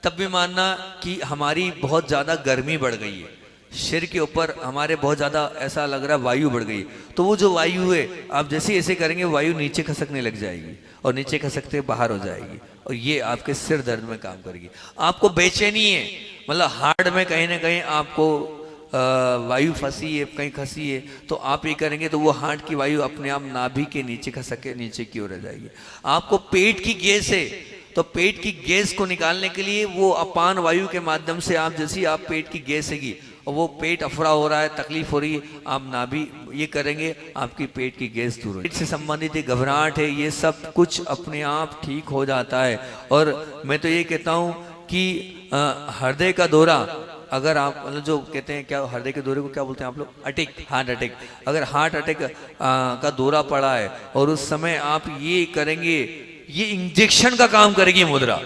तब भी मानना कि हमारी बहुत ज्यादा गर्मी बढ़ गई है, सिर के ऊपर हमारे बहुत ज्यादा ऐसा लग रहा है वायु बढ़ गई, तो वो जो वायु है आप जैसे ऐसे करेंगे वायु नीचे खसकने लग जाएगी और नीचे खसकते बाहर हो जाएगी, और ये आपके सिर दर्द में काम करेगी। आपको बेचैनी है, मतलब हार्ट में कहीं ना कहीं आपको वायु फंसी है, कहीं खसी है, तो आप ये करेंगे तो वो हार्ट की वायु अपने आप नाभि के नीचे खसक के नीचे की ओर आ जाएगी। आपको पेट की गैस है, तो पेट की गैस को निकालने के लिए वो अपान वायु के माध्यम से आप जैसी आप पेट की गैस हैगी और वो पेट अफरा हो रहा है, तकलीफ हो रही है, आप नाभि ये करेंगे, आपकी पेट की गैस दूर हो, पेट से संबंधित घबराहट है, ये सब कुछ अपने आप ठीक हो जाता है। और मैं तो ये कहता हूँ कि हृदय का दौरा, अगर आप मतलब जो कहते हैं क्या हृदय के दौरे को क्या बोलते हैं आप लोग, अटैक, हार्ट अटैक, अगर हार्ट अटैक का दौरा पड़ा है और उस समय आप ये करेंगे, ये इंजेक्शन का काम करेगी मुद्रा,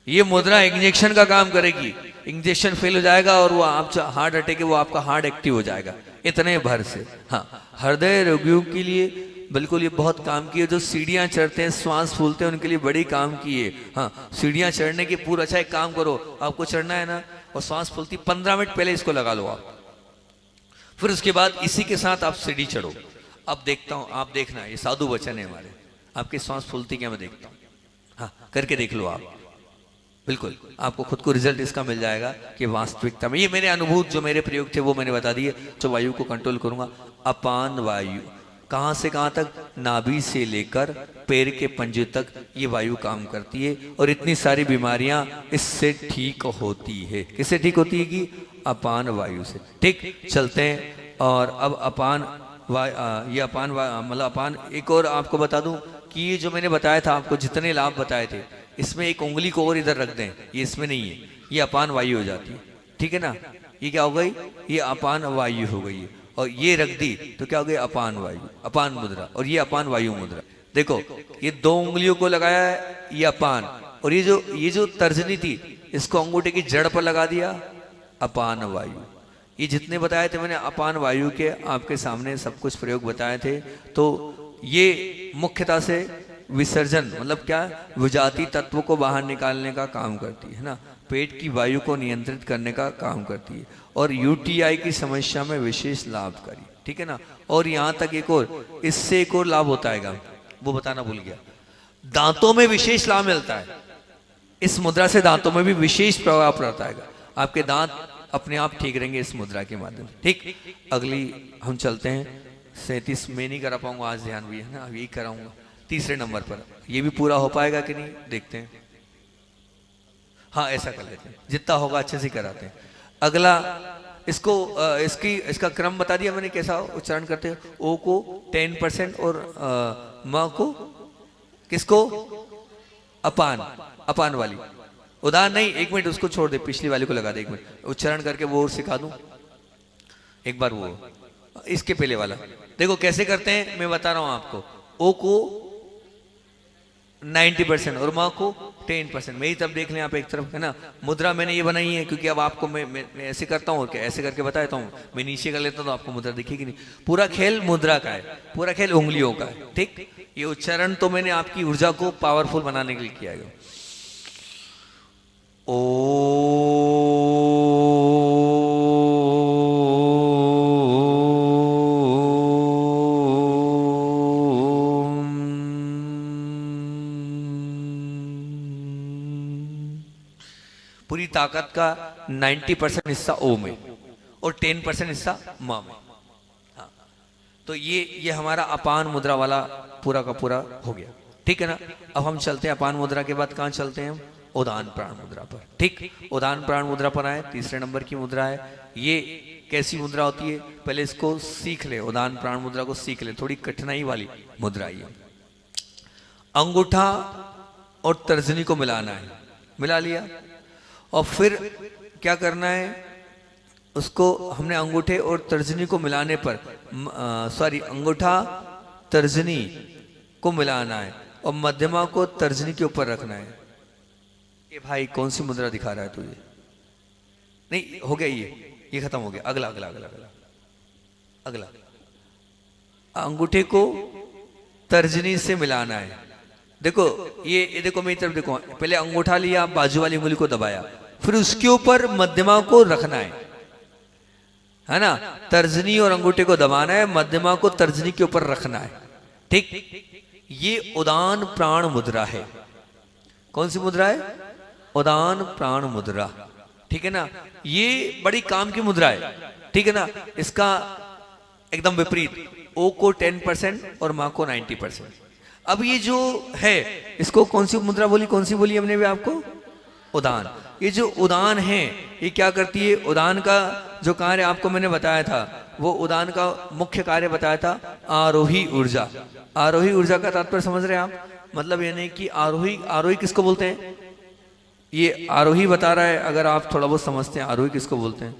ये मुद्रा इंजेक्शन का काम करेगी। इंजेक्शन फेल हो जाएगा और वो आप हार्ट अटैक है वो आपका हार्ट एक्टिव हो जाएगा इतने भर से। हाँ, हृदय रोगियों के लिए बिल्कुल ये बहुत काम की है। जो सीढ़ियां चढ़ते हैं, श्वास फूलते हैं, उनके लिए बड़ी काम की है। हाँ, सीढ़ियां चढ़ने की पूरा अच्छा एक काम करो, आपको चढ़ना है ना और श्वास फूलती 15 मिनट पहले इसको लगा लो आप, फिर उसके बाद इसी के साथ आप सीढ़ी चढ़ो। अब देखता हूं, आप देखना, ये साधु वचन है हमारे, आपकी श्वास फूलती क्या मैं देखता हूँ। हाँ, करके देख लो आप, बिल्कुल आपको खुद को रिजल्ट इसका मिल जाएगा कि वास्तविकता में ये मेरे अनुभूत जो मेरे प्रयोग थे वो मैंने बता दिए। तो वायु को कंट्रोल करूंगा। अपान वायु कहां से कहां तक, नाभि से लेकर पैर के पंजे तक ये वायु काम करती है और इतनी सारी बीमारियां इससे ठीक होती है। किससे ठीक होती है कि अपान वायु से। ठीक, चलते हैं। और अब अपान ये अपान मतलब अपान, एक और आपको बता दूं कि ये जो मैंने बताया था आपको, जितने लाभ बताए थे, इसमें एक उंगली को और इधर रख दें, ये इसमें नहीं है, ये अपान वायु हो जाती है। ठीक है ना, ये क्या हो गई, ये अपान वायु हो गई है। और ये रख दी तो क्या हो गई, अपान वायु, अपान मुद्रा, और ये अपान वायु मुद्रा। देखो ये 2 उंगलियों को लगाया है, ये अपान, और ये जो तर्जनी थी इसको अंगूठे की जड़ पर लगा दिया, अपान वायु। ये जितने बताए थे मैंने अपान वायु के आपके सामने सब कुछ प्रयोग बताए थे। तो ये मुख्यतः से विसर्जन मतलब क्या, विजाती तत्व को बाहर निकालने का काम करती है ना, पेट की वायु को नियंत्रित करने का काम करती है, और यूटीआई की समस्या में विशेष लाभकारी। ठीक है ना। और यहाँ तक एक और, इससे एक और लाभ होता है, वो बताना भूल गया, दांतों में विशेष लाभ मिलता है। इस मुद्रा से दांतों में भी विशेष प्रभाव पड़ता है, आपके दांत अपने आप ठीक रहेंगे इस मुद्रा के माध्यम से। ठीक, अगली हम चलते हैं 37 में नहीं करा पाऊंगा आज, ध्यान भी है ना, अभी कराऊंगा। तीसरे नंबर पर ये भी पूरा हो पाएगा कि नहीं देखते हैं। हाँ ऐसा कर लेते हैं, जितना होगा अच्छे से कराते हैं। अगला इसको इसका क्रम बता दिया मैंने, कैसा उच्चारण करते हैं। ओ को 10% और म को किसको, अपान, अपान वाली। उदाहरण नहीं, एक मिनट उसको छोड़ दे, पिछली वाली को लगा दे, एक मिनट उच्चारण करके वो और सिखा दूं एक बार। वो इसके पहले वाला देखो कैसे करते हैं, मैं बता रहा हूं आपको। ओ को 90% और माँ को 10%। मेरी तरफ देख लें आप एक तरफ, है ना। मुद्रा मैंने ये बनाई है क्योंकि अब आपको मैं ऐसे करता हूँ, ऐसे करके बताता हूँ, मैं नीचे कर लेता हूँ तो आपको मुद्रा दिखेगी नहीं। पूरा खेल मुद्रा का है, पूरा खेल उंगलियों का है। ठीक, ये उच्चारण तो मैंने आपकी ऊर्जा को पावरफुल बनाने के लिए किया है। पूरी ताकत का 90% हिस्सा ओ में और 10% हिस्सा मा में। हाँ, तो ये हमारा अपान मुद्रा वाला पूरा का पूरा हो गया। ठीक है ना। अब हम चलते हैं अपान मुद्रा के बाद कहाँ चलते हैं हम, उदान प्राण मुद्रा पर। ठीक, उदान प्राण मुद्रा पर आए, तीसरे नंबर की मुद्रा है। ये कैसी मुद्रा होती है, पहले इसको सीख ले, उदान प्राण मुद्रा को सीख ले, थोड़ी कठिनाई वाली मुद्रा है। अंगूठा और तर्जनी को मिलाना है, मिला लिया, और फिर क्या करना है, उसको हमने अंगूठे और तर्जनी को मिलाने पर, अंगूठा तर्जनी को मिलाना है और मध्यमा को तर्जनी के ऊपर रखना है। ये भाई कौन सी मुद्रा दिखा रहा है तुझे, नहीं हो गया, ये खत्म हो गया। अगला अगला अगला अगला अगला, अंगूठे को तर्जनी से मिलाना है। देखो ये देखो मेरी तरफ देखो, पहले अंगूठा लिया, बाजू वाली उंगली को दबाया, फिर उसके ऊपर मध्यमा को रखना है ना। तर्जनी और अंगूठे को दबाना है, मध्यमा को तर्जनी के ऊपर रखना है। ठीक, ये उदान प्राण मुद्रा है। कौन सी मुद्रा है, उदान प्राण मुद्रा। ठीक है ना, ये बड़ी काम की मुद्रा है। ठीक है ना। इसका एकदम विपरीत, ओ को 10% और माँ को 90%। अब ये जो है, इसको कौन सी मुद्रा बोली, कौन सी बोली हमने भी आपको, उदान। ये जो उदान है ये क्या करती है, उदान का जो कार्य आपको मैंने बताया था, वो उदान का मुख्य कार्य बताया था, आरोही ऊर्जा। आरोही ऊर्जा का तात्पर्य समझ रहे हैं आप, मतलब यानी कि आरोही, आरोही किसको बोलते हैं, ये आरोही बता रहा है, अगर आप थोड़ा बहुत समझते हैं आरोही किसको बोलते हैं।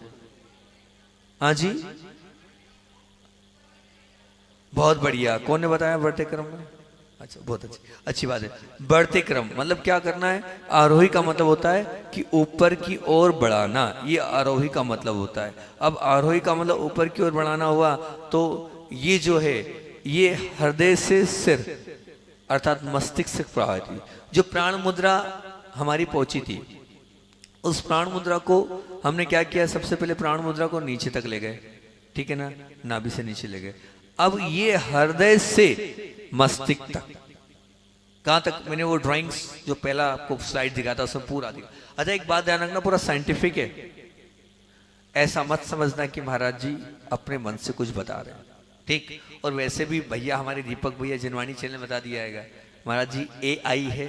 हाँ जी, बहुत बढ़िया, कौन ने बताया, बढ़ते क्रम में। अच्छा, बहुत अच्छी बात है। बढ़ते क्रम मतलब क्या करना है, आरोही का मतलब होता है कि ऊपर की ओर बढ़ाना, ये आरोही का मतलब होता है। अब आरोही का मतलब ऊपर की ओर बढ़ाना हुआ, तो ये जो है ये हृदय से सिर अर्थात मस्तिष्क से प्रभावित हुई। जो प्राण मुद्रा हमारी पहुंची थी, उस प्राण मुद्रा को हमने क्या किया, सबसे पहले प्राण मुद्रा को नीचे तक ले गए। ठीक है ना, नाभि से नीचे ले गए। अब ये हृदय से मस्तिष्क तक, कहां तक, मैंने वो ड्राइंग्स जो पहला आपको स्लाइड दिखा था उसमें पूरा दिखा। अच्छा एक बात ध्यान रखना, पूरा साइंटिफिक है, ऐसा मत समझना कि महाराज जी अपने मन से कुछ बता रहे हैं। ठीक, और वैसे भी भैया हमारे दीपक भैया जिनवाणी चैनल में बता दिया है महाराज जी, AI है,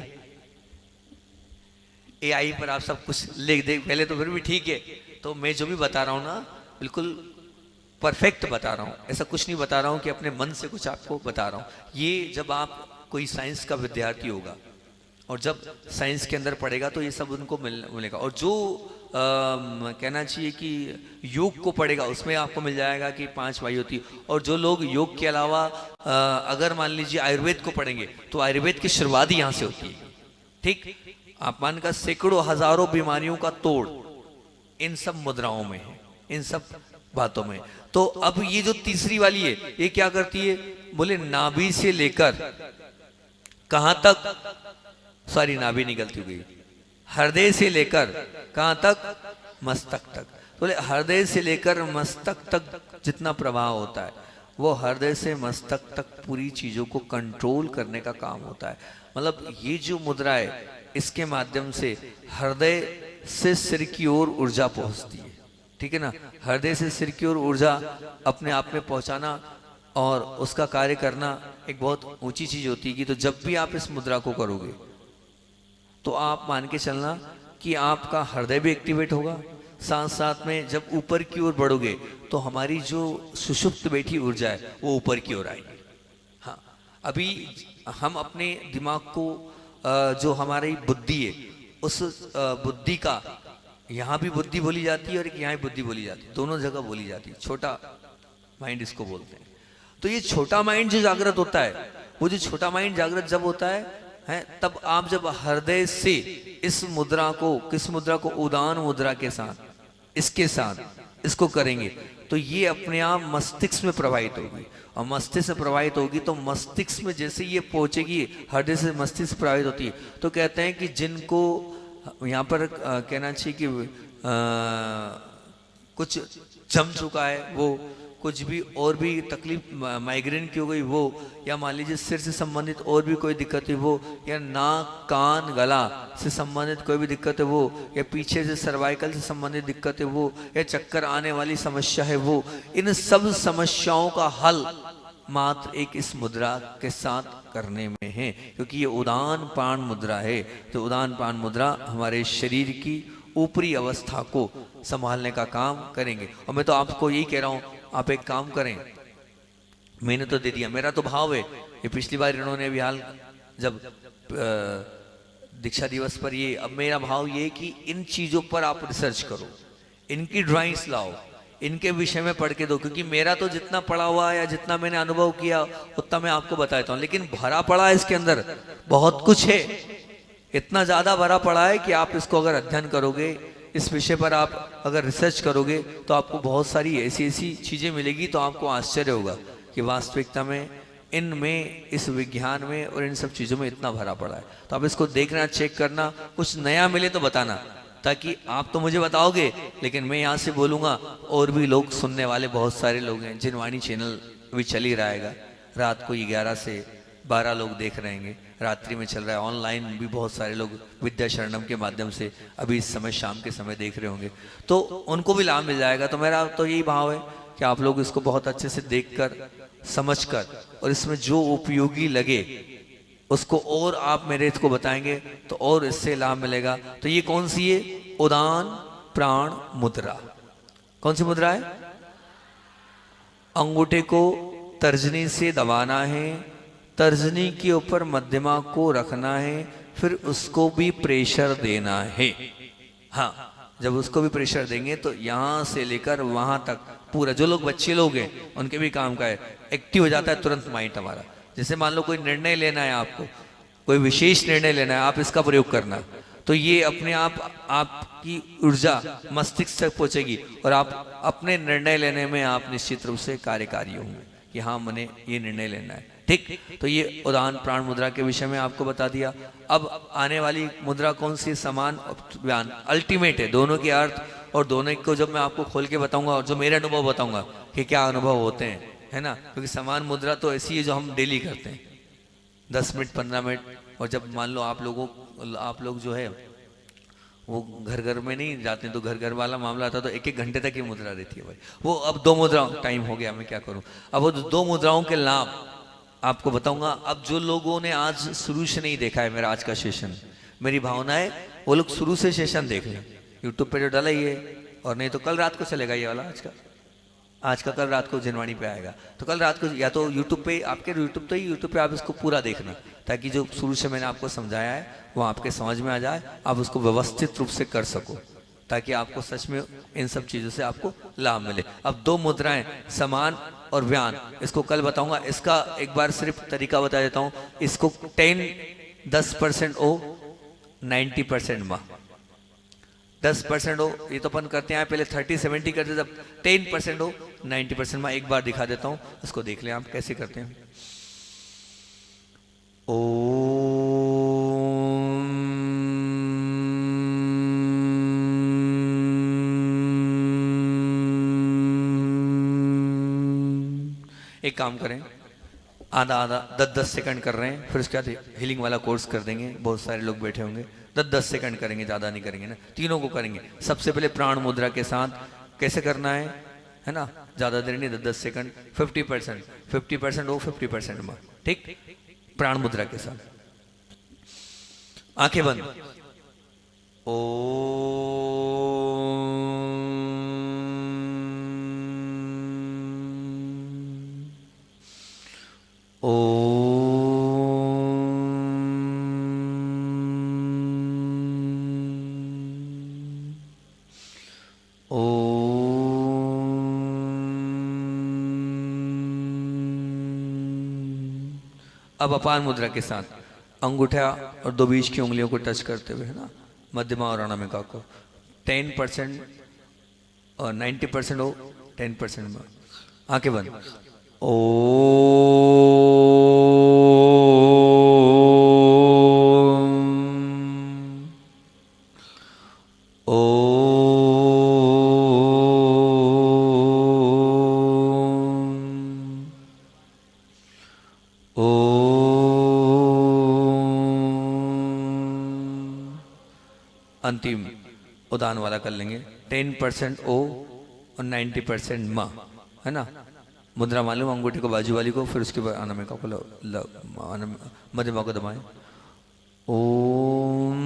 AI पर आप सब कुछ लिख दे पहले, तो फिर भी ठीक है। तो मैं जो भी बता रहा हूँ ना, बिल्कुल परफेक्ट बता रहा हूँ, ऐसा कुछ नहीं बता रहा हूँ कि अपने मन से कुछ आपको बता रहा हूँ। ये जब आप कोई साइंस का विद्यार्थी होगा और जब साइंस के अंदर पढ़ेगा तो ये सब उनको मिलेगा। और जो कहना चाहिए कि योग को पढ़ेगा उसमें आपको मिल जाएगा कि 5 वायु होती है। और जो लोग योग के अलावा अगर मान लीजिए आयुर्वेद को पढ़ेंगे तो आयुर्वेद की शुरुआत ही यहाँ से होती है। ठीक, आप मान का सैकड़ों हजारों बीमारियों का तोड़ इन सब मुद्राओं में है, इन सब बातों में। तो अब ये जो तीसरी वाली है ये क्या करती है, बोले नाभि से लेकर कहां तक, सॉरी नाभि नहीं, गलती हो गई, हृदय से लेकर कहां तक, मस्तक तक। बोले हृदय से लेकर मस्तक तक जितना प्रवाह होता है वो हृदय से मस्तक तक पूरी चीजों को कंट्रोल करने का काम होता है। मतलब ये जो मुद्रा है, इसके माध्यम से हृदय से सिर की ओर ऊर्जा पहुंचती है, ठीक है ना। हृदय से सिर की ओर ऊर्जा अपने आप में पहुंचाना और उसका कार्य करना एक बहुत ऊंची चीज होती है। कि तो जब भी आप इस मुद्रा को करोगे तो आप मान के चलना कि आपका हृदय भी एक्टिवेट होगा, साथ साथ में जब ऊपर की ओर बढ़ोगे तो हमारी जो सुषुप्त बैठी ऊर्जा है वो ऊपर की ओर आएगी। हाँ, अभी हम अपने दिमाग को जो हमारी बुद्धि है, उस बुद्धि का, यहाँ भी बुद्धि बोली जाती है और यहाँ भी बुद्धि बोली जाती है, दोनों जगह बोली जाती है, छोटा माइंड इसको बोलते हैं। तो ये छोटा माइंड जो जागृत होता है, वो जो छोटा माइंड जागृत जब होता है तब आप जब हृदय से इस मुद्रा को, किस मुद्रा को, उदान मुद्रा के साथ, इसके साथ इसको करेंगे तो ये अपने आप मस्तिष्क में प्रवाहित होगी। और मस्तिष्क में प्रवाहित होगी तो मस्तिष्क में जैसे ये पहुंचेगी, हृदय से मस्तिष्क प्रवाहित होती है, तो कहते हैं कि जिनको यहाँ पर कहना चाहिए कि कुछ जम चुका है, वो कुछ भी और भी तकलीफ, माइग्रेन की हो गई वो, या मान लीजिए सिर से संबंधित और भी कोई दिक्कत है वो, या नाक कान गला से संबंधित कोई भी दिक्कत है वो, या पीछे से सर्वाइकल से संबंधित दिक्कत है वो, या चक्कर आने वाली समस्या है वो, इन सब समस्याओं का हल मात्र एक इस मुद्रा के साथ करने में है। क्योंकि ये उदान प्राण मुद्रा है। तो उदान प्राण मुद्रा हमारे शरीर की ऊपरी अवस्था को संभालने का काम करेंगे। और मैं तो आपको यही कह रहा हूं, आप एक काम करें, मैंने तो दे दिया, मेरा तो भाव है, ये पिछली बार इन्होंने भी हाल जब दीक्षा दिवस पर, ये अब मेरा भाव ये कि इन चीजों पर आप रिसर्च करो, इनकी ड्राइंग्स लाओ, इनके विषय में पढ़ के दो। क्योंकि मेरा तो जितना पढ़ा हुआ या जितना मैंने अनुभव किया उतना मैं आपको बताता हूँ, लेकिन भरा पड़ा है इसके अंदर, बहुत कुछ है, इतना ज्यादा भरा पड़ा है कि आप इसको अगर अध्ययन करोगे, इस विषय पर आप अगर रिसर्च करोगे तो आपको बहुत सारी ऐसी ऐसी चीजें मिलेगी, तो आपको आश्चर्य होगा कि वास्तविकता में इनमें, इस विज्ञान में और इन सब चीजों में इतना भरा पड़ा है। तो आप इसको देखना, चेक करना, कुछ नया मिले तो बताना, ताकि आप तो मुझे बताओगे लेकिन मैं यहाँ से बोलूंगा, और भी लोग सुनने वाले बहुत सारे लोग हैं। जिनवाणी चैनल भी चल ही रहेगा, रात को 11 से 12 लोग देख रहे हैं, रात्रि में चल रहा है, ऑनलाइन भी बहुत सारे लोग विद्या शरणम के माध्यम से अभी इस समय शाम के समय देख रहे होंगे, तो उनको भी लाभ मिल जाएगा। तो मेरा तो यही भाव है कि आप लोग इसको बहुत अच्छे से देखकर, समझकर, और इसमें जो उपयोगी लगे उसको और आप मेरे को बताएंगे तो और इससे लाभ मिलेगा। तो ये कौन सी है? उदान प्राण मुद्रा। कौन सी मुद्रा है? अंगूठे को तर्जनी से दबाना है, तर्जनी के ऊपर मध्यमा को रखना है, फिर उसको भी प्रेशर देना है। हाँ, जब उसको भी प्रेशर देंगे तो यहां से लेकर वहां तक पूरा, जो लोग बच्चे लोग हैं उनके भी काम का है, एक्टिव हो जाता है तुरंत माइंड हमारा। जैसे मान लो कोई निर्णय लेना है, आपको कोई विशेष निर्णय लेना है, आप इसका प्रयोग करना, तो ये अपने आप आपकी ऊर्जा मस्तिष्क तक पहुंचेगी और आप अपने निर्णय लेने में आप निश्चित रूप से कार्यकारी होंगे कि हाँ, मैंने ये निर्णय लेना है। ठीक, तो ये उदान प्राण मुद्रा के विषय में आपको बता दिया। अब आने वाली मुद्रा कौन सी? समान बयान, अल्टीमेट है। दोनों के अर्थ और दोनों को जब मैं आपको खोल के बताऊंगा और जो मेरे अनुभव बताऊंगा कि क्या अनुभव होते हैं, है ना। क्योंकि समान मुद्रा तो ऐसी है जो हम डेली करते हैं, 10 मिनट 15 मिनट। और जब मान लो आप लोग जो है वो घर घर में नहीं जाते, तो घर घर वाला मामला आता, तो 1-1 घंटे तक ही मुद्रा रहती है भाई। वो अब 2 मुद्राओं, टाइम हो गया, मैं क्या करूं। अब वो 2 मुद्राओं के लाभ आपको बताऊंगा। अब जो लोगों ने आज शुरू से नहीं देखा है मेरा आज का सेशन, मेरी भावना है वो लोग शुरू से सेशन देख लें। यूट्यूब पे जो डाला ही है, और नहीं तो कल रात को चलेगा ये वाला, आज का कल रात को जिनवाणी पे आएगा। तो कल रात को या तो यूट्यूब पे, आपके यूट्यूब पे आप इसको पूरा देखना, ताकि जो शुरू से मैंने आपको समझाया है वो आपके समझ में आ जाए, आप उसको व्यवस्थित रूप से कर सको, ताकि आपको सच में इन सब चीजों से आपको लाभ मिले। अब 2 मुद्राएं, समान और व्यान, इसको कल बताऊंगा। इसका एक बार सिर्फ तरीका बता देता हूं। इसको 10% ओ 90% मा, 10% हो, ये तो अपन करते हैं पहले 30-70 करते, जब 10% हो 90% में एक बार दिखा देता हूं, उसको देख लें आप कैसे करते हैं। एक काम करें, आधा आधा 10-10 सेकंड कर रहे हैं, फिर उसके बाद हीलिंग वाला कोर्स कर देंगे। बहुत सारे लोग बैठे होंगे, 10-10 सेकंड करेंगे, ज़्यादा नहीं करेंगे ना, तीनों को करेंगे। सबसे पहले प्राण मुद्रा के साथ कैसे करना है ना, ज़्यादा देर नहीं, 10-10 सेकंड, 50% हो, 50% में, ठीक। प्राण मुद्रा के साथ आंखें बंद। ओ ओ ओ अब अपान मुद्रा के साथ अंगूठा और दो बीच की उंगलियों को टच करते हुए, है ना, मध्यमा और अनामिका को 10% और 90% हो, 10% में। आंखें बंद। ओ अंतिम उदान वाला कर लेंगे, 10% ओ और 90% मा, है ना। मुद्रा मालूम, अंगूठे को बाजू वाली को, फिर उसके बाद अनामिका को मध्यमा को दबाएं। ओम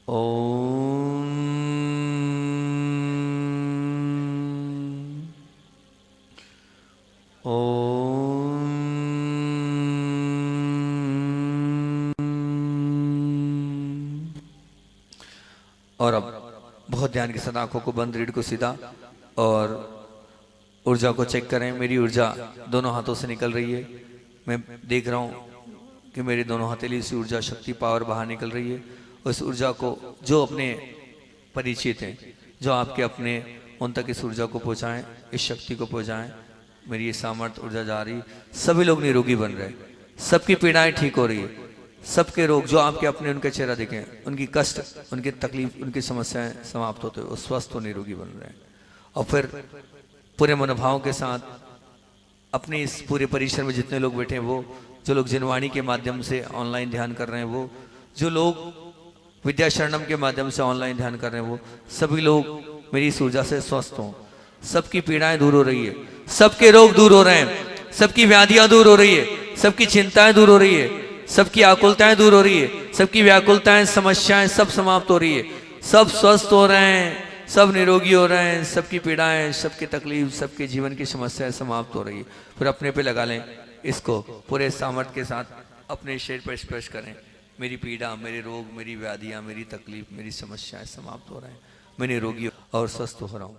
ओम ओम। और अब बहुत ध्यान के साथ आंखों को बंद, रीढ़ को सीधा, और ऊर्जा को चेक करें। मेरी ऊर्जा दोनों हाथों से निकल रही है, मैं देख रहा हूँ कि मेरी दोनों हथेली से ऊर्जा, शक्ति, पावर बाहर निकल रही है। उस ऊर्जा को जो अपने परिचित हैं, जो आपके अपने, उन तक इस ऊर्जा को पहुँचाएं, इस शक्ति को पहुँचाएं। मेरी ये सामर्थ्य ऊर्जा जा रही, सभी लोग निरोगी बन रहे, सबकी पीड़ाएं ठीक हो रही है, सबके रोग जो आपके अपने उनके चेहरा देखें, उनकी कष्ट, उनकी तकलीफ, उनकी समस्याएं समाप्त होते हुए स्वस्थ और निरोगी बन रहे हैं। और फिर पूरे मनोभाव के साथ अपने इस पूरे परिसर में जितने लोग बैठे हैं, वो जो लोग जिनवाणी के माध्यम से ऑनलाइन ध्यान कर रहे हैं, वो जो लोग विद्या शरणम के माध्यम से ऑनलाइन ध्यान कर रहे हैं, वो सभी लोग मेरी इस ऊर्जा से स्वस्थ हों। सबकी पीड़ाएं दूर हो रही है, सबके रोग दूर हो रहे हैं, सबकी व्याधियां दूर हो रही है, सबकी चिंताएं दूर हो रही है, सबकी आकुलताएं दूर हो रही है, सबकी व्याकुलताएं, समस्याएं सब समाप्त हो रही है, सब स्वस्थ हो रहे हैं, सब निरोगी हो रहे हैं, सबकी पीड़ाएं, सबकी तकलीफ, सबके जीवन की समस्याएं समाप्त हो रही है। फिर अपने पे लगा लें इसको, पूरे सामर्थ्य के साथ अपने शरीर पर स्पर्श करें। मेरी पीड़ा, मेरे रोग, मेरी व्याधियां, मेरी तकलीफ, मेरी समस्याएं समाप्त हो रहे हैं, मैं निरोगी और स्वस्थ हो रहा हूँ।